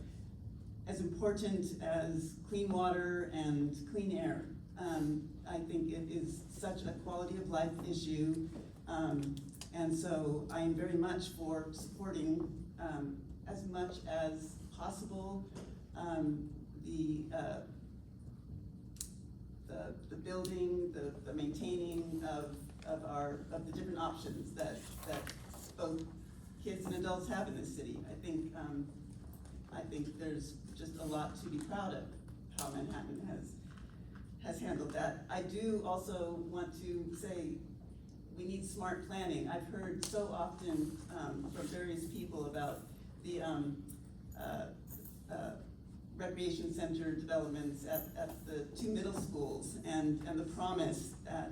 as important as clean water and clean air. I think it is such a quality of life issue, and so I am very much for supporting as much as possible the building, the maintaining of the different options that both kids and adults have in this city. I think there's just a lot to be proud of how Manhattan has handled that. I do also want to say we need smart planning. I've heard so often from various people about the recreation center developments at the two middle schools and the promise that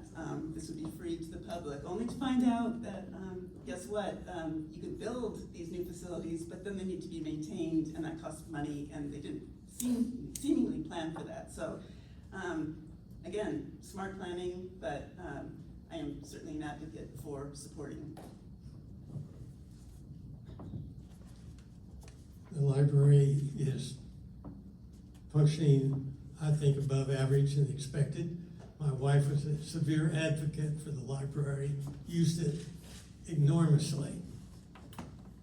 this would be free to the public, only to find out that, guess what, you can build these new facilities, but then they need to be maintained and that costs money, and they didn't seemingly plan for that. So again, smart planning, but I am certainly an advocate for supporting. The library is functioning, I think, above average and expected. My wife was a severe advocate for the library, used it enormously.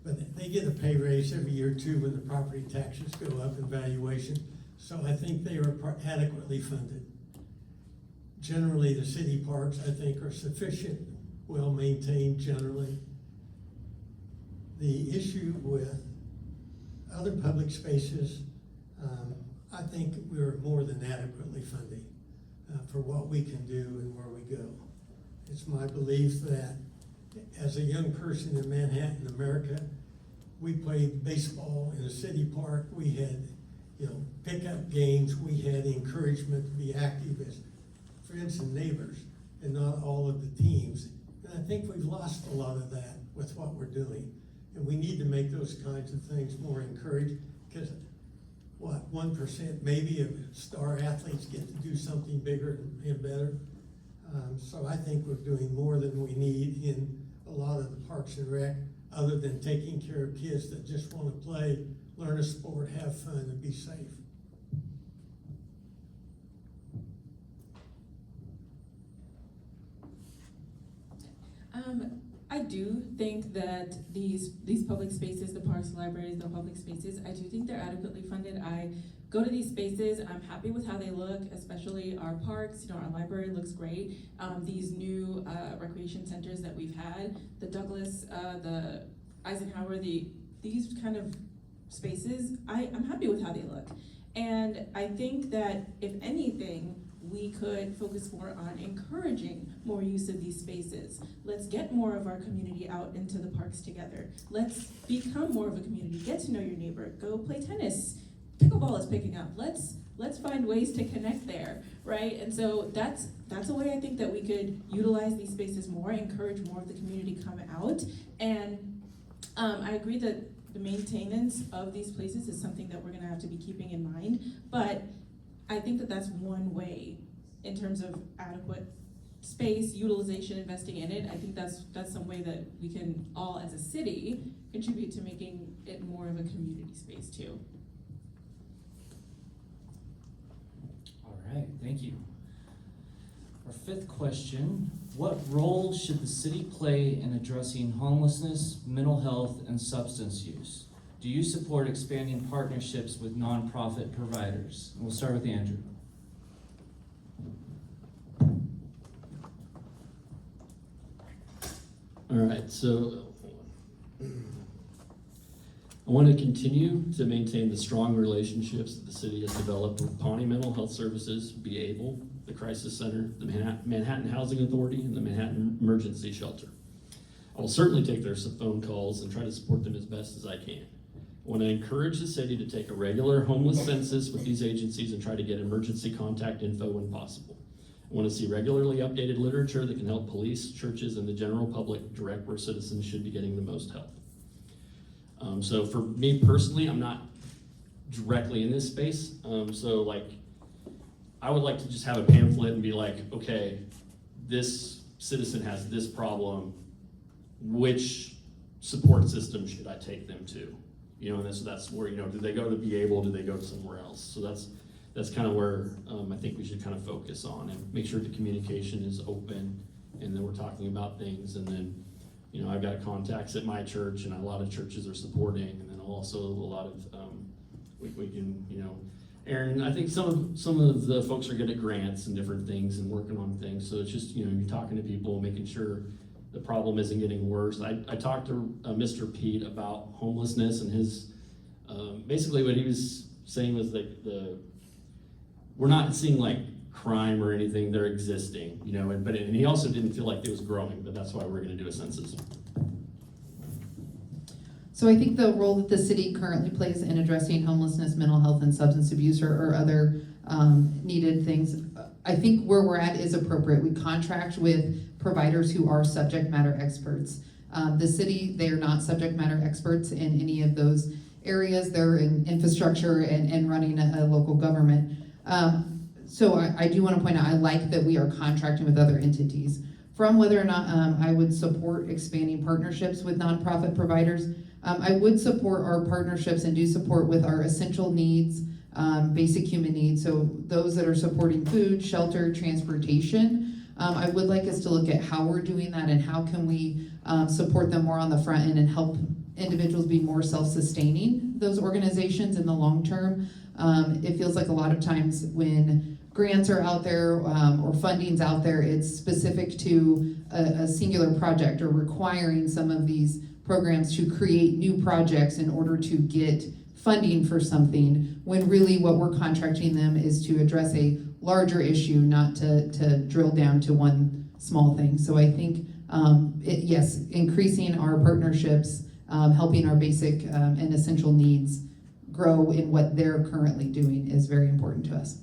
But they get a pay raise every year too when the property taxes go up in valuation. So I think they are adequately funded. Generally, the city parks, I think, are sufficient, well maintained generally. The issue with other public spaces, I think we're more than adequately funding for what we can do and where we go. It's my belief that as a young person in Manhattan, America, we played baseball in a city park. We had, pickup games. We had encouragement to be active as friends and neighbors, and not all of the teams. And I think we've lost a lot of that with what we're doing. And we need to make those kinds of things more encouraged, because 1% maybe of star athletes get to do something bigger and better. So I think we're doing more than we need in a lot of the Parks and Rec, other than taking care of kids that just want to play, learn a sport, have fun, and be safe. I do think that these public spaces, the parks, libraries, the public spaces, I do think they're adequately funded. I go to these spaces, I'm happy with how they look, especially our parks. Our library looks great. These new recreation centers that we've had, the Douglas, the Eisenhower, these kind of spaces, I'm happy with how they look. And I think that if anything, we could focus more on encouraging more use of these spaces. Let's get more of our community out into the parks together. Let's become more of a community. Get to know your neighbor. Go play tennis. Pickleball is picking up. Let's find ways to connect there, right? And so that's a way I think that we could utilize these spaces more, encourage more of the community to come out. And I agree that the maintenance of these places is something that we're gonna have to be keeping in mind, but I think that that's one way in terms of adequate space, utilization, investing in it. I think that's some way that we can all as a city contribute to making it more of a community space too. right, thank you. Our fifth question, what role should the city play in addressing homelessness, mental health, and substance use? Do you support expanding partnerships with nonprofit providers? And we'll start with Andrew. All right, so I want to continue to maintain the strong relationships that the city has developed with Pawnee Mental Health Services, Be Able, the Crisis Center, the Manhattan Housing Authority, and the Manhattan Emergency Shelter. I will certainly take their phone calls and try to support them as best as I can. I want to encourage the city to take a regular homeless census with these agencies and try to get emergency contact info when possible. I want to see regularly updated literature that can help police, churches, and the general public direct where citizens should be getting the most help. So for me personally, I'm not directly in this space. So like, I would like to just have a pamphlet and be like, okay, this citizen has this problem. Which support system should I take them to? You know, and that's where, you know, do they go to Be Able? Do they go to somewhere else? So that's kind of where I think we should kind of focus on and make sure the communication is open and then we're talking about things. And then, you know, I've got contacts at my church and a lot of churches are supporting, and then also a lot of, we can, you know, Aaron, I think some of the folks are good at grants and different things and working on things. So it's just, you know, you're talking to people, making sure the problem isn't getting worse. I talked to Mr. Pete about homelessness, and his, basically what he was saying was that we're not seeing like crime or anything, they're existing, you know, and he also didn't feel like it was growing, but that's why we're gonna do a census. So I think the role that the city currently plays in addressing homelessness, mental health, and substance abuse or other needed things, I think where we're at is appropriate. We contract with providers who are subject matter experts. The city, they are not subject matter experts in any of those areas. They're in infrastructure and running a local government. So I do want to point out, I like that we are contracting with other entities. From whether or not I would support expanding partnerships with nonprofit providers, I would support our partnerships and do support with our essential needs, basic human needs. So those that are supporting food, shelter, transportation. I would like us to look at how we're doing that and how can we support them more on the front end and help individuals be more self-sustaining, those organizations in the long term. It feels like a lot of times when grants are out there or funding's out there, it's specific to a singular project or requiring some of these programs to create new projects in order to get funding for something, when really what we're contracting them is to address a larger issue, not to drill down to one small thing. So I think, yes, increasing our partnerships, helping our basic and essential needs grow in what they're currently doing is very important to us.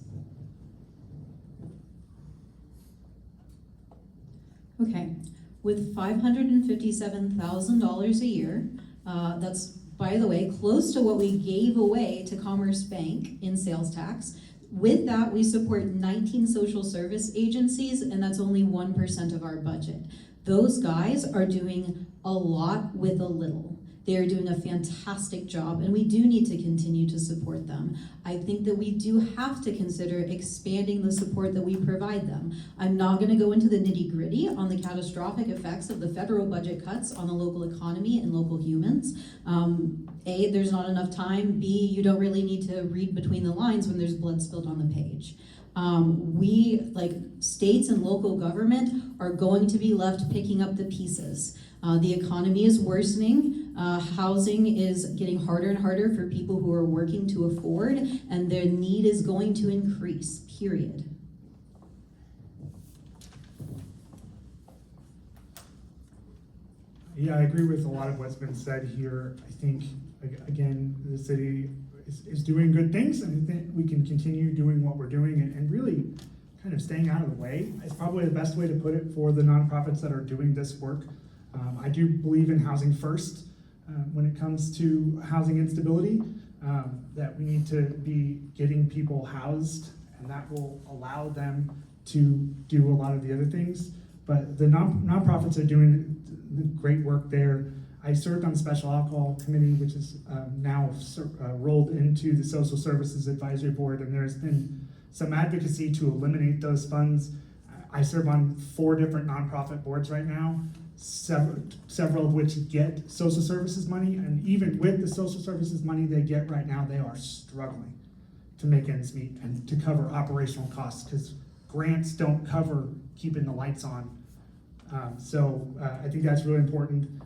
Okay, with $557,000 a year, that's, by the way, close to what we gave away to Commerce Bank in sales tax. With that, we support 19 social service agencies, and that's only 1% of our budget. Those guys are doing a lot with a little. They are doing a fantastic job, and we do need to continue to support them. I think that we do have to consider expanding the support that we provide them. I'm not going to go into the nitty-gritty on the catastrophic effects of the federal budget cuts on the local economy and local humans. A, there's not enough time. B, you don't really need to read between the lines when there's blood spilled on the page. We, like states and local government, are going to be left picking up the pieces. The economy is worsening. Housing is getting harder and harder for people who are working to afford, and their need is going to increase, period. Yeah, I agree with a lot of what's been said here. I think, again, the city is doing good things, and I think we can continue doing what we're doing and really kind of staying out of the way. It's probably the best way to put it for the nonprofits that are doing this work. I do believe in housing first when it comes to housing instability, that we need to be getting people housed, and that will allow them to do a lot of the other things. But the nonprofits are doing great work there. I served on the Special Alcohol Committee, which is now rolled into the Social Services Advisory Board, and there's been some advocacy to eliminate those funds. I serve on 4 different nonprofit boards right now, several of which get social services money, and even with the social services money they get right now, they are struggling to make ends meet and to cover operational costs, because grants don't cover keeping the lights on. So I think that's really important.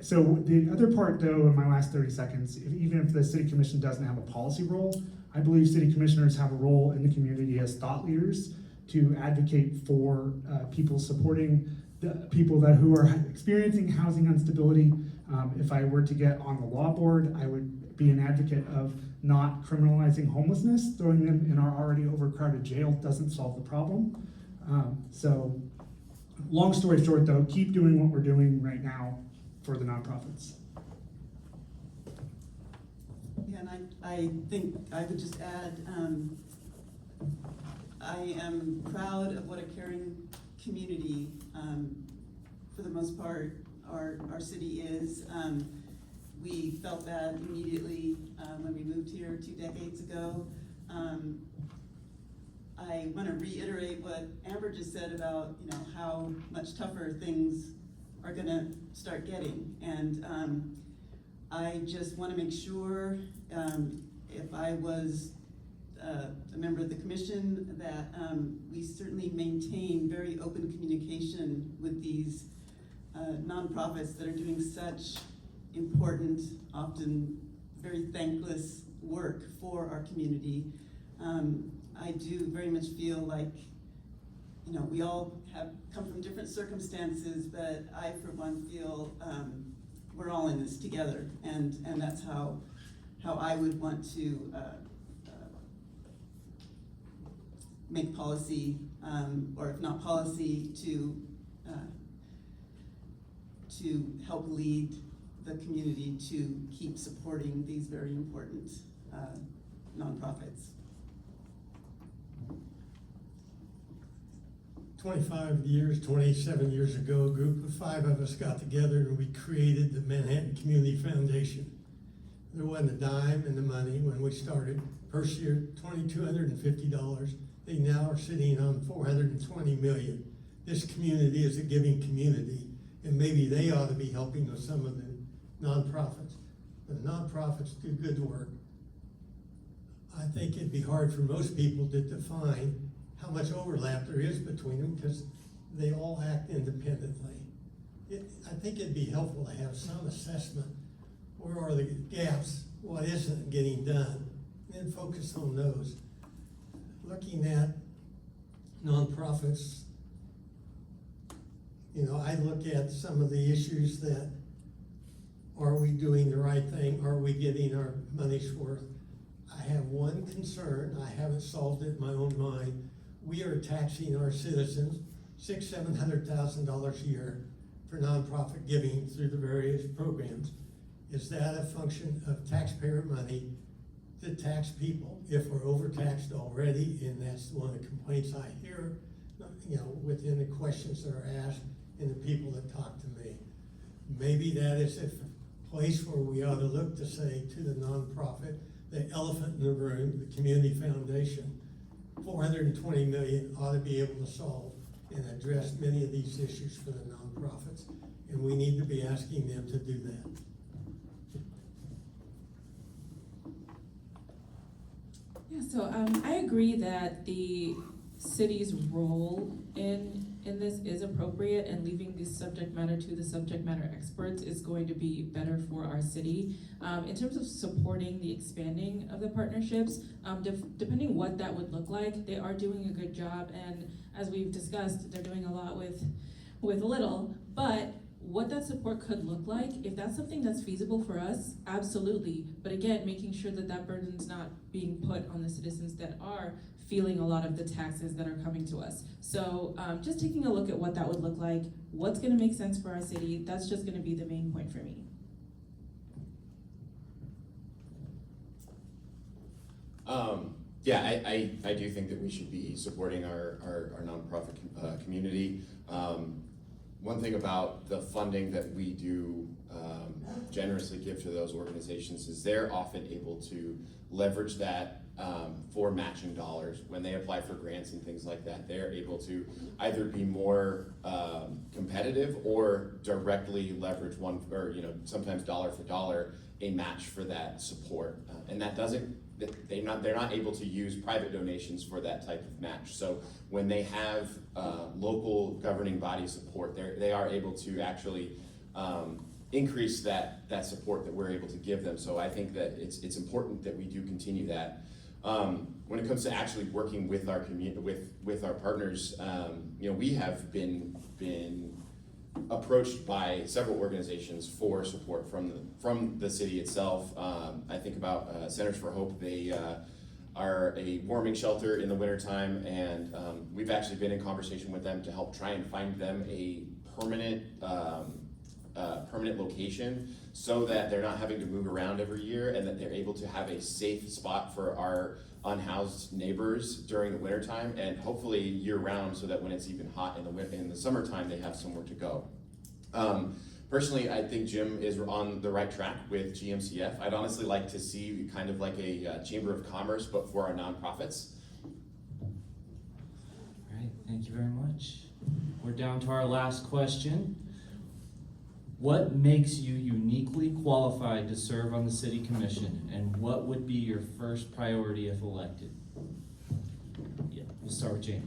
So the other part though, in my last 30 seconds, even if the city commission doesn't have a policy role, I believe city commissioners have a role in the community as thought leaders to advocate for people supporting the people who are experiencing housing instability. If I were to get on the law board, I would be an advocate of not criminalizing homelessness. Throwing them in our already overcrowded jail doesn't solve the problem. So long story short though, keep doing what we're doing right now for the nonprofits. Yeah, and I think I would just add, I am proud of what a caring community, for the most part, our city is. We felt that immediately when we moved here 2 decades ago. I want to reiterate what Amber just said about how much tougher things are going to start getting, and I just want to make sure if I was a member of the commission that we certainly maintain very open communication with these nonprofits that are doing such important, often very thankless work for our community. I do very much feel like, we all have come from different circumstances, but I, for one, feel we're all in this together, and that's how I would want to make policy, or if not policy, to help lead the community to keep supporting these very important nonprofits. 27 years ago, a group of 5 of us got together and we created the Manhattan Community Foundation. There wasn't a dime in the money when we started. First year, $2,250. They now are sitting on $420 million. This community is a giving community, and maybe they ought to be helping with some of the nonprofits. The nonprofits do good work. I think it'd be hard for most people to define how much overlap there is between them, because they all act independently. I think it'd be helpful to have some assessment. Where are the gaps? What isn't getting done? And then focus on those. Looking at nonprofits, I look at some of the issues that, are we doing the right thing? Are we getting our money's worth? I have one concern. I haven't solved it in my own mind. We are taxing our citizens $600,000-$700,000 a year for nonprofit giving through the various programs. Is that a function of taxpayer money to tax people? If we're overtaxed already, and that's one of the complaints I hear, within the questions that are asked and the people that talk to me. Maybe that is a place where we ought to look to say to the nonprofit, the elephant in the room, the community foundation, $420 million ought to be able to solve and address many of these issues for the nonprofits, and we need to be asking them to do that. Yeah, so I agree that the city's role in this is appropriate, and leaving the subject matter to the subject matter experts is going to be better for our city. In terms of supporting the expanding of the partnerships, depending what that would look like, they are doing a good job, and as we've discussed, they're doing a lot with little, but what that support could look like, if that's something that's feasible for us, absolutely. But again, making sure that that burden's not being put on the citizens that are feeling a lot of the taxes that are coming to us. So just taking a look at what that would look like, what's gonna make sense for our city, that's just gonna be the main point for me. Yeah, I do think that we should be supporting our nonprofit community. One thing about the funding that we do generously give to those organizations is they're often able to leverage that for matching dollars. When they apply for grants and things like that, they're able to either be more competitive or directly leverage one, or sometimes dollar for dollar, a match for that support. And that doesn't, they're not able to use private donations for that type of match. So when they have local governing body support, they are able to actually increase that support that we're able to give them. So I think that it's important that we do continue that. When it comes to actually working with our community, with our partners, we have been approached by several organizations for support from the city itself. I think about Centers for Hope. They are a warming shelter in the wintertime, and we've actually been in conversation with them to help try and find them a permanent location, so that they're not having to move around every year, and that they're able to have a safe spot for our unhoused neighbors during the wintertime, and hopefully year round, so that when it's even hot in the summertime, they have somewhere to go. Personally, I think Jim is on the right track with GMCF. I'd honestly like to see kind of like a Chamber of Commerce, but for our nonprofits. All right, thank you very much. We're down to our last question. What makes you uniquely qualified to serve on the city commission, and what would be your first priority if elected? Yeah, we'll start with Jayme.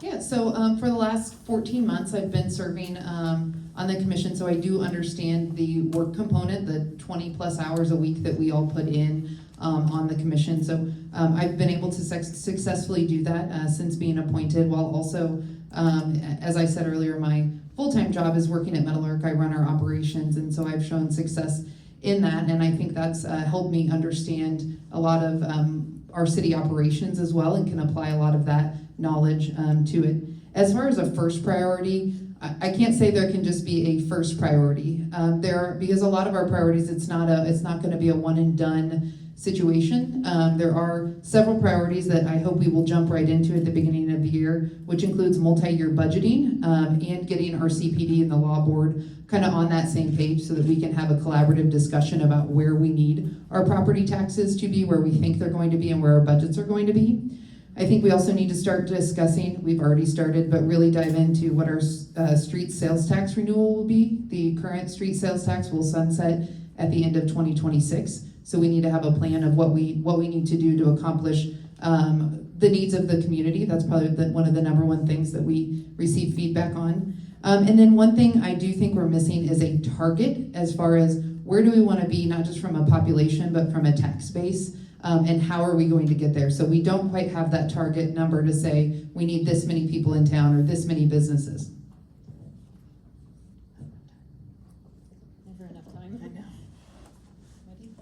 Yeah, so for the last 14 months, I've been serving on the commission, so I do understand the work component, the 20 plus hours a week that we all put in on the commission. So I've been able to successfully do that since being appointed, while also, as I said earlier, my full-time job is working at Metalurg. I run our operations, and so I've shown success in that, and I think that's helped me understand a lot of our city operations as well, and can apply a lot of that knowledge to it. As far as a first priority, I can't say there can just be a first priority. Because a lot of our priorities, it's not going to be a one and done situation. There are several priorities that I hope we will jump right into at the beginning of the year, which includes multi-year budgeting and getting our CPD and the law board kind of on that same page, so that we can have a collaborative discussion about where we need our property taxes to be, where we think they're going to be, and where our budgets are going to be. I think we also need to start discussing, we've already started, but really dive into what our street sales tax renewal will be. The current street sales tax will sunset at the end of 2026. So we need to have a plan of what we need to do to accomplish the needs of the community. That's probably one of the number one things that we receive feedback on. And then one thing I do think we're missing is a target, as far as where do we want to be, not just from a population, but from a tax base, and how are we going to get there? So we don't quite have that target number to say we need this many people in town or this many businesses. Never enough time. I know. Ready?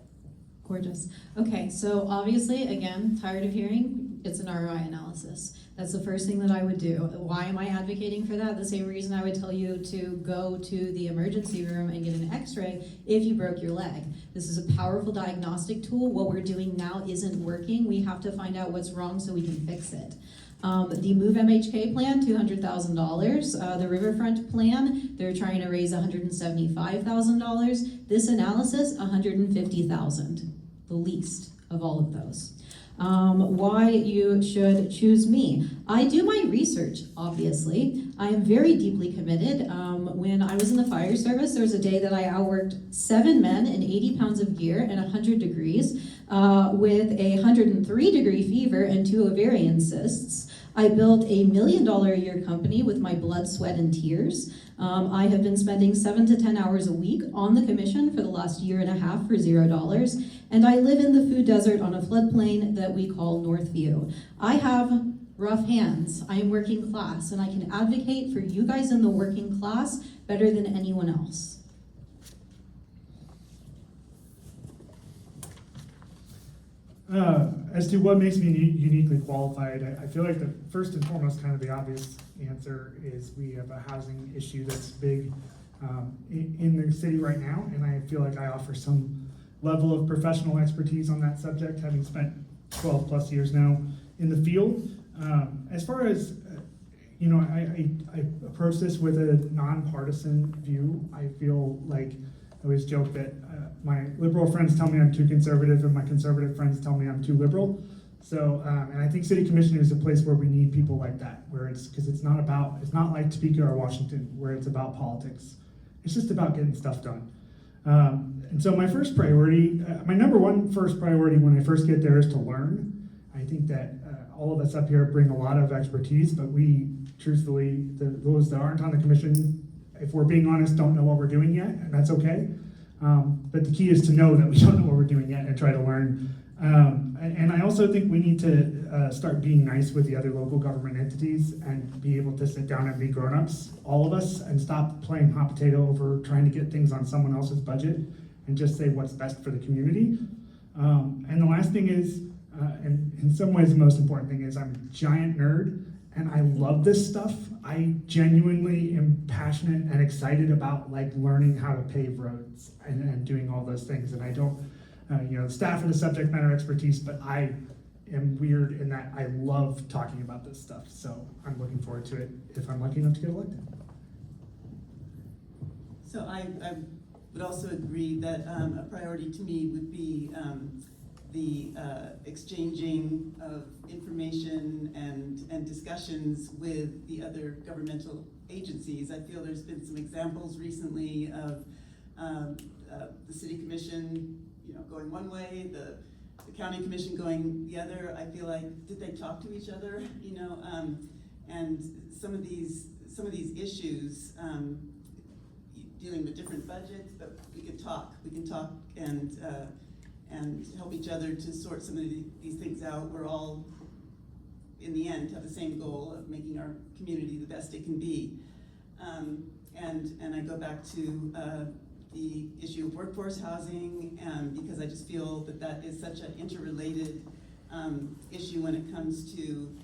Gorgeous. Okay, so obviously, again, tired of hearing, it's an ROI analysis. That's the first thing that I would do. Why am I advocating for that? The same reason I would tell you to go to the emergency room and get an x-ray if you broke your leg. This is a powerful diagnostic tool. What we're doing now isn't working. We have to find out what's wrong so we can fix it. The Move MHK plan, $200,000. The Riverfront plan, they're trying to raise $175,000. This analysis, $150,000, the least of all of those. Why you should choose me. I do my research, obviously. I am very deeply committed. When I was in the fire service, there was a day that I outworked 7 men in 80 pounds of gear and 100 degrees with a 103-degree fever and 2 ovarian cysts. I built a $1 million a year company with my blood, sweat, and tears. I have been spending 7 to 10 hours a week on the commission for the last year and a half for $0. And I live in the food desert on a floodplain that we call Northview. I have rough hands. I am working class, and I can advocate for you guys in the working class better than anyone else. As to what makes me uniquely qualified, I feel like the first and foremost, kind of the obvious answer is we have a housing issue that's big in the city right now, and I feel like I offer some level of professional expertise on that subject, having spent 12 plus years now in the field. As far as, I approach this with a nonpartisan view. I feel like I always joke that my liberal friends tell me I'm too conservative, and my conservative friends tell me I'm too liberal. So, and I think city commission is a place where we need people like that, where because it's not like Topeka or Washington, where it's about politics. It's just about getting stuff done. And so my first priority, my number one first priority when I first get there is to learn. I think that all of us up here bring a lot of expertise, but we, truthfully, those that aren't on the commission, if we're being honest, don't know what we're doing yet, and that's okay. But the key is to know that we don't know what we're doing yet and try to learn. And I also think we need to start being nice with the other local government entities and be able to sit down and be grown-ups, all of us, and stop playing hot potato over trying to get things on someone else's budget and just say what's best for the community. And the last thing is, and in some ways the most important thing is, I'm a giant nerd and I love this stuff. I genuinely am passionate and excited about like learning how to pave roads and doing all those things. And I don't, the staff and the subject matter expertise, but I am weird in that I love talking about this stuff. So I'm looking forward to it if I'm lucky enough to get elected. So I would also agree that a priority to me would be the exchanging of information and discussions with the other governmental agencies. I feel there's been some examples recently of the city commission, going one way, the county commission going the other. I feel like, did they talk to each other? And some of these issues, dealing with different budgets, but we can talk and help each other to sort some of these things out. We're all, in the end, have the same goal of making our community the best it can be. And I go back to the issue of workforce housing, because I just feel that is such an interrelated issue when it comes to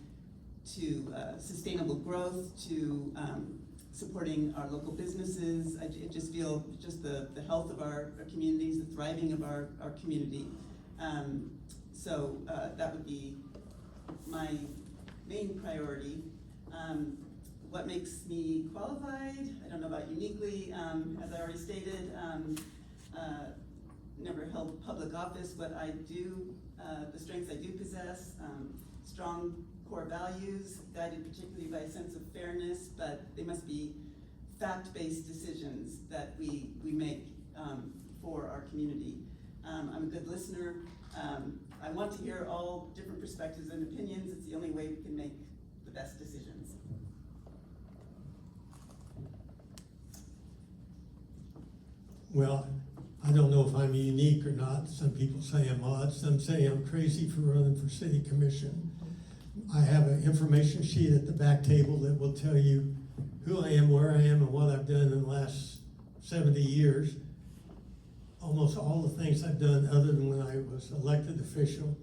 sustainable growth, to supporting our local businesses. I just feel the health of our communities, the thriving of our community. So that would be my main priority. What makes me qualified? I don't know about uniquely. As I already stated, never held public office. What I do, the strengths I do possess, strong core values, guided particularly by a sense of fairness, but they must be fact-based decisions that we make for our community. I'm a good listener. I want to hear all different perspectives and opinions. It's the only way we can make the best decisions. Well, I don't know if I'm unique or not. Some people say I'm odd. Some say I'm crazy for running for city commission. I have an information sheet at the back table that will tell you who I am, where I am, and what I've done in the last 70 years. Almost all the things I've done other than when I was elected official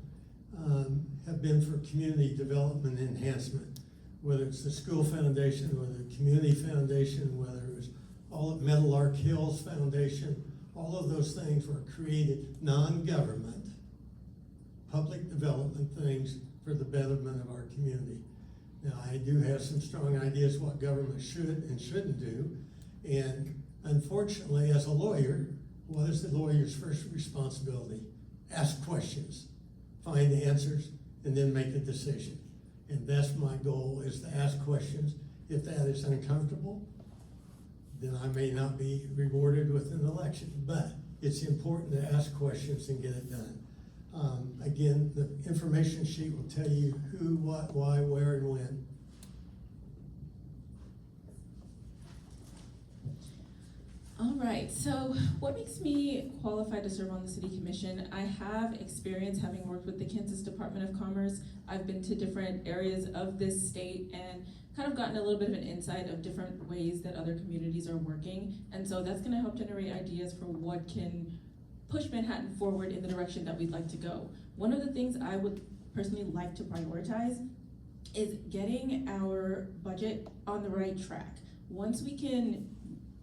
have been for community development enhancement, whether it's the school foundation or the community foundation, whether it was all at Meadowlark Hills Foundation. All of those things were created non-government, public development things for the betterment of our community. Now, I do have some strong ideas what government should and shouldn't do, and unfortunately, as a lawyer, what is the lawyer's first responsibility? Ask questions, find the answers, and then make a decision. And that's my goal, is to ask questions. If that is uncomfortable, then I may not be rewarded with an election, but it's important to ask questions and get it done. Again, the information sheet will tell you who, what, why, where, and when. All right, so what makes me qualified to serve on the city commission? I have experience having worked with the Kansas Department of Commerce. I've been to different areas of this state and kind of gotten a little bit of an insight of different ways that other communities are working. And so that's gonna help generate ideas for what can push Manhattan forward in the direction that we'd like to go. One of the things I would personally like to prioritize is getting our budget on the right track. Once we can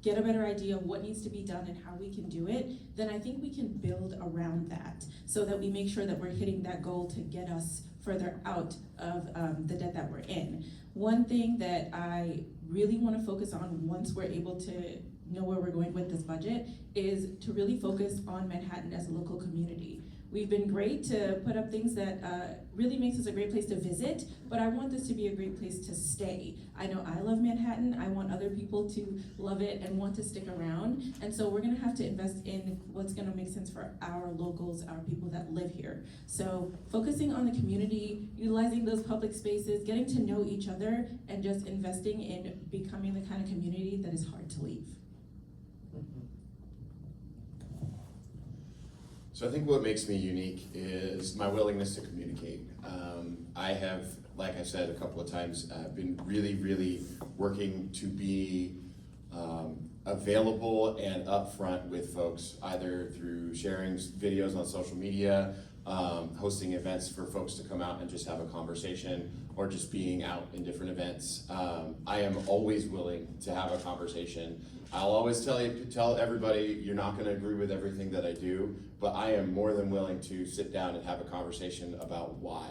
get a better idea of what needs to be done and how we can do it, then I think we can build around that so that we make sure that we're hitting that goal to get us further out of the debt that we're in. One thing that I really want to focus on once we're able to know where we're going with this budget is to really focus on Manhattan as a local community. We've been great to put up things that really makes us a great place to visit, but I want this to be a great place to stay. I know I love Manhattan. I want other people to love it and want to stick around. And so we're gonna have to invest in what's gonna make sense for our locals, our people that live here. So focusing on the community, utilizing those public spaces, getting to know each other, and just investing in becoming the kind of community that is hard to leave. So I think what makes me unique is my willingness to communicate. I have, like I said a couple of times, been really working to be available and upfront with folks, either through sharing videos on social media, hosting events for folks to come out and just have a conversation, or just being out in different events. I am always willing to have a conversation. I'll always tell everybody, you're not gonna agree with everything that I do, but I am more than willing to sit down and have a conversation about why.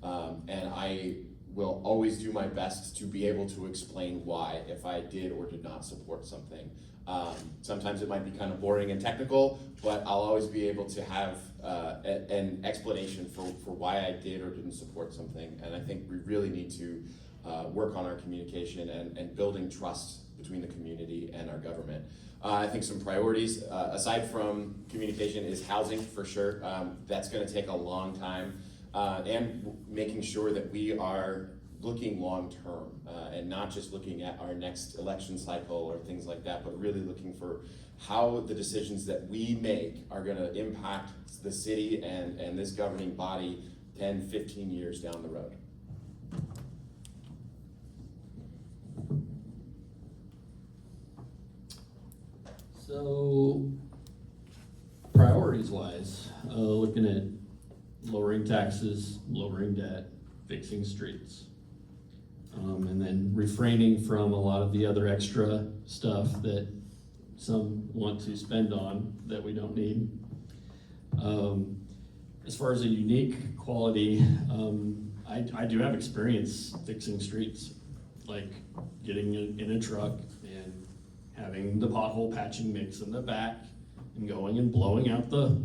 And I will always do my best to be able to explain why, if I did or did not support something. Sometimes it might be kind of boring and technical, but I'll always be able to have an explanation for why I did or didn't support something. And I think we really need to work on our communication and building trust between the community and our government. I think some priorities, aside from communication, is housing for sure. That's gonna take a long time. And making sure that we are looking long-term and not just looking at our next election cycle or things like that, but really looking for how the decisions that we make are gonna impact the city and this governing body 10, 15 years down the road. So, priorities-wise, looking at lowering taxes, lowering debt, fixing streets. And then refraining from a lot of the other extra stuff that some want to spend on that we don't need. As far as a unique quality, I do have experience fixing streets, like getting in a truck and having the pothole patching mix in the back and going and blowing out the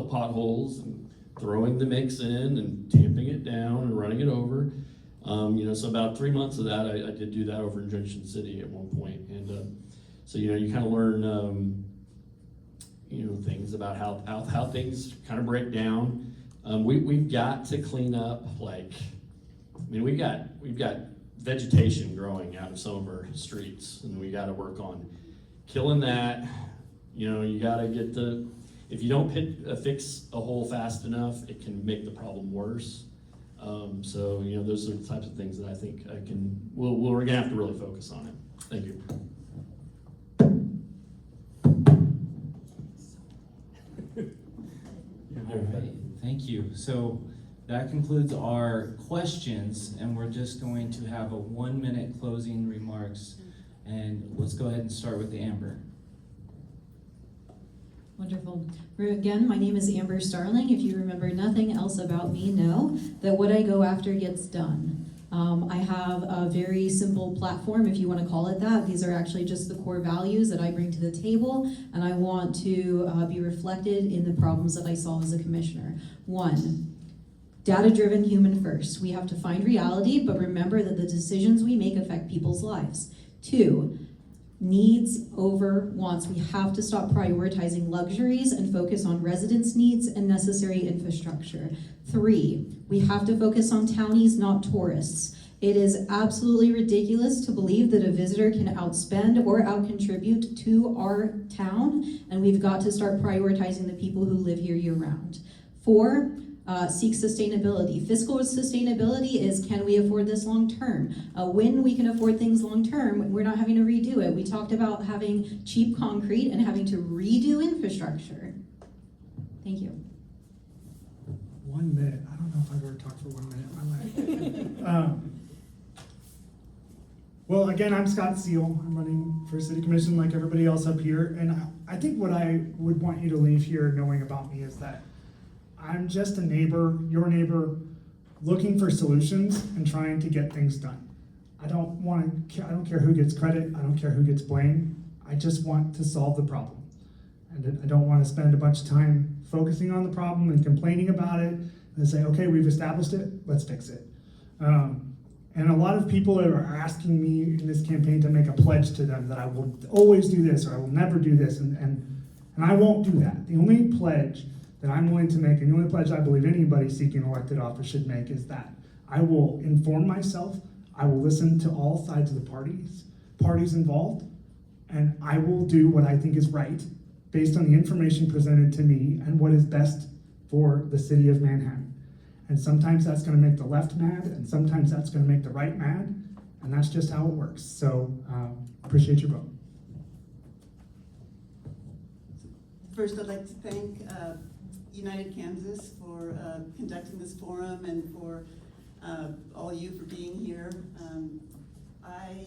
potholes and throwing the mix in and tamping it down and running it over. So about 3 months of that, I did do that over in Junction City at one point. And so, you kind of learn, things about how things kind of break down. We've got to clean up, we've got vegetation growing out of some of our streets, and we got to work on killing that. You got to get if you don't fix a hole fast enough, it can make the problem worse. So those are the types of things that I think we're gonna have to really focus on it. Thank you. All right, thank you. So that concludes our questions, and we're just going to have a 1-minute closing remarks. And let's go ahead and start with Amber. Wonderful. Again, my name is Amber Starling. If you remember nothing else about me, know that what I go after gets done. I have a very simple platform, if you want to call it that. These are actually just the core values that I bring to the table, and I want to be reflected in the problems that I solve as a commissioner. 1, data-driven, human first. We have to find reality, but remember that the decisions we make affect people's lives. 2, needs over wants. We have to stop prioritizing luxuries and focus on residents' needs and necessary infrastructure. 3, we have to focus on townies, not tourists. It is absolutely ridiculous to believe that a visitor can outspend or outcontribute to our town, and we've got to start prioritizing the people who live here year-round. 4, seek sustainability. Fiscal sustainability is, can we afford this long-term? When we can afford things long-term, we're not having to redo it. We talked about having cheap concrete and having to redo infrastructure. Thank you. 1 minute. I don't know if I've ever talked for 1 minute in my life. Well, again, I'm Scott Seel. I'm running for City Commission like everybody else up here. And I think what I would want you to leave here knowing about me is that I'm just a neighbor, your neighbor, looking for solutions and trying to get things done. I don't care who gets credit. I don't care who gets blamed. I just want to solve the problem. And I don't want to spend a bunch of time focusing on the problem and complaining about it and say, okay, we've established it, let's fix it. And a lot of people are asking me in this campaign to make a pledge to them that I will always do this or I will never do this, and I won't do that. The only pledge that I'm willing to make, and the only pledge I believe anybody seeking elected office should make, is that I will inform myself, I will listen to all sides of the parties involved, and I will do what I think is right based on the information presented to me and what is best for the city of Manhattan. And sometimes that's going to make the left mad, and sometimes that's going to make the right mad, and that's just how it works. So appreciate your vote. First, I'd like to thank United Kansas for conducting this forum and for all of you for being here. I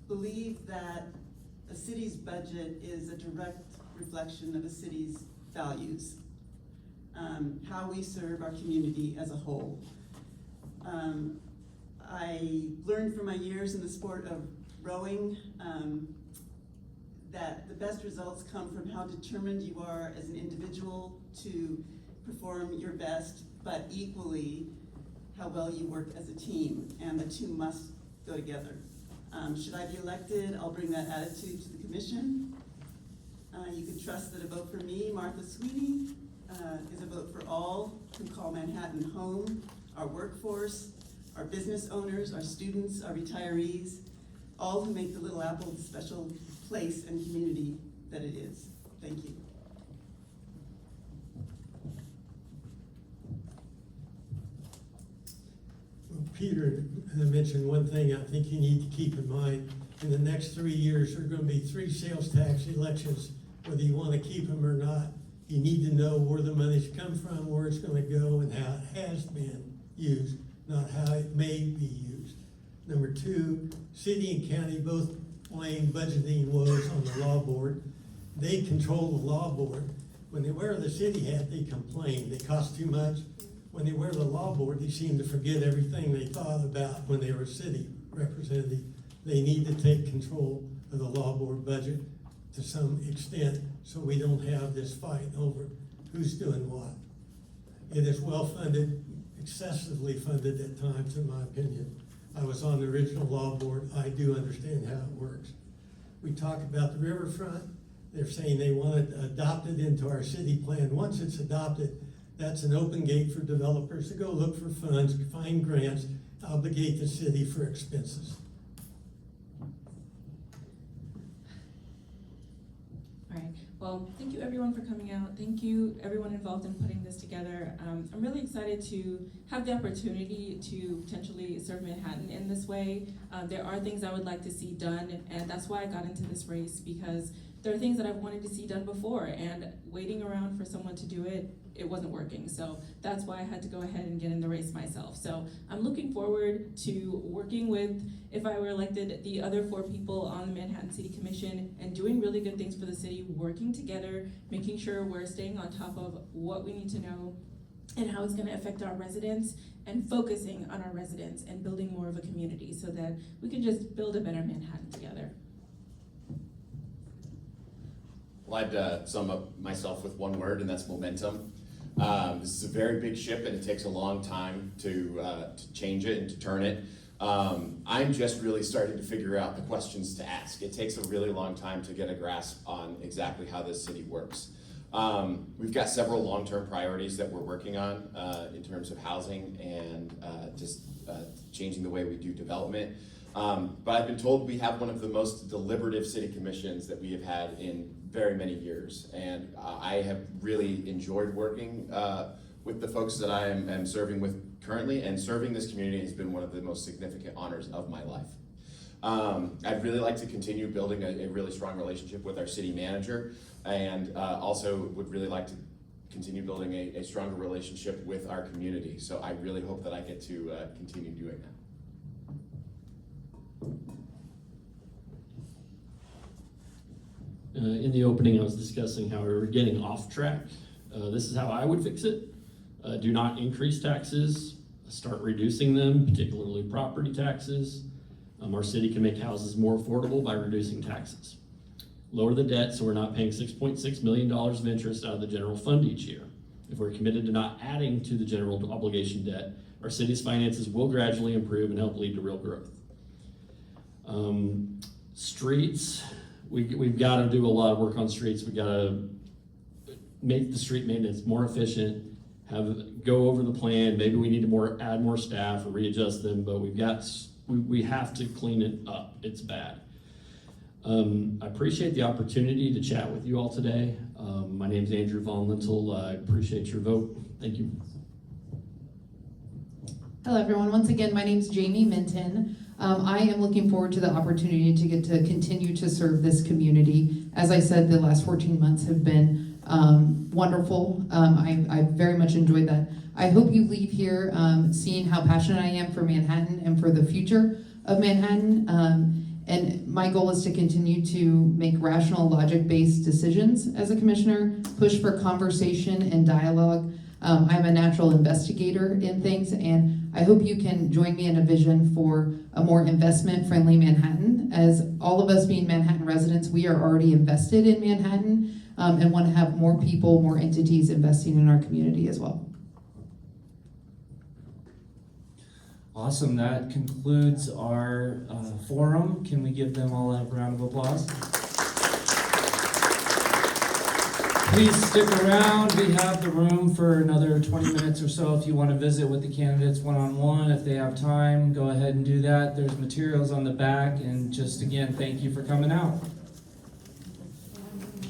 believe that a city's budget is a direct reflection of a city's values, how we serve our community as a whole. I learned from my years in the sport of rowing that the best results come from how determined you are as an individual to perform your best, but equally how well you work as a team, and the two must go together. Should I be elected, I'll bring that attitude to the commission. You can trust that a vote for me, Martha Sweeney, is a vote for all who call Manhattan home, our workforce, our business owners, our students, our retirees, all who make the Little Apple the special place and community that it is. Thank you. Well, Peter mentioned one thing I think you need to keep in mind. In the next 3 years, there are going to be 3 sales tax elections. Whether you want to keep them or not, you need to know where the money's come from, where it's going to go, and how it has been used, not how it may be used. Number 2, city and county both blame budgeting woes on the law board. They control the law board. When they wear the city hat, they complain. They cost too much. When they wear the law board, they seem to forget everything they thought about when they were city representative. They need to take control of the law board budget to some extent so we don't have this fight over who's doing what. It is well funded, excessively funded at times, in my opinion. I was on the original law board. I do understand how it works. We talk about the riverfront. They're saying they want to adopt it into our city plan. Once it's adopted, that's an open gate for developers to go look for funds, find grants, obligate the city for expenses. All right, well, thank you everyone for coming out. Thank you everyone involved in putting this together. I'm really excited to have the opportunity to potentially serve Manhattan in this way. There are things I would like to see done, and that's why I got into this race, because there are things that I've wanted to see done before, and waiting around for someone to do it, it wasn't working. So that's why I had to go ahead and get in the race myself. So I'm looking forward to working with, if I were elected, the other 4 people on the Manhattan City Commission and doing really good things for the city, working together, making sure we're staying on top of what we need to know and how it's gonna affect our residents, and focusing on our residents and building more of a community so that we can just build a better Manhattan together. Well, I'd sum up myself with one word, and that's momentum. This is a very big ship, and it takes a long time to change it and to turn it. I'm just really starting to figure out the questions to ask. It takes a really long time to get a grasp on exactly how this city works. We've got several long-term priorities that we're working on in terms of housing and just changing the way we do development. But I've been told we have one of the most deliberative city commissions that we have had in very many years, and I have really enjoyed working with the folks that I am serving with currently, and serving this community has been one of the most significant honors of my life. I'd really like to continue building a really strong relationship with our city manager, and also would really like to continue building a stronger relationship with our community. So I really hope that I get to continue doing that. In the opening, I was discussing how we were getting off track. This is how I would fix it. Do not increase taxes, start reducing them, particularly property taxes. Our city can make houses more affordable by reducing taxes. lower the debt so we're not paying $6.6 million of interest out of the general fund each year. If we're committed to not adding to the general obligation debt, our city's finances will gradually improve and help lead to real growth. Streets, we've got to do a lot of work on streets. We've got to make the street maintenance more efficient, go over the plan. Maybe we need to add more staff or readjust them, but we have to clean it up. It's bad. I appreciate the opportunity to chat with you all today. My name's Andrew Von Lintel. I appreciate your vote. Thank you. Hello, everyone. Once again, my name's Jayme Minton. I am looking forward to the opportunity to get to continue to serve this community. As I said, the last 14 months have been wonderful. I very much enjoyed that. I hope you leave here seeing how passionate I am for Manhattan and for the future of Manhattan. And my goal is to continue to make rational, logic-based decisions as a commissioner, push for conversation and dialogue. I'm a natural investigator in things, and I hope you can join me in a vision for a more investment-friendly Manhattan. As all of us being Manhattan residents, we are already invested in Manhattan and want to have more people, more entities investing in our community as well. Awesome, that concludes our forum. Can we give them all a round of applause? Please stick around. We have the room for another 20 minutes or so if you want to visit with the candidates one-on-one. If they have time, go ahead and do that. There's materials on the back, and just again, thank you for coming out.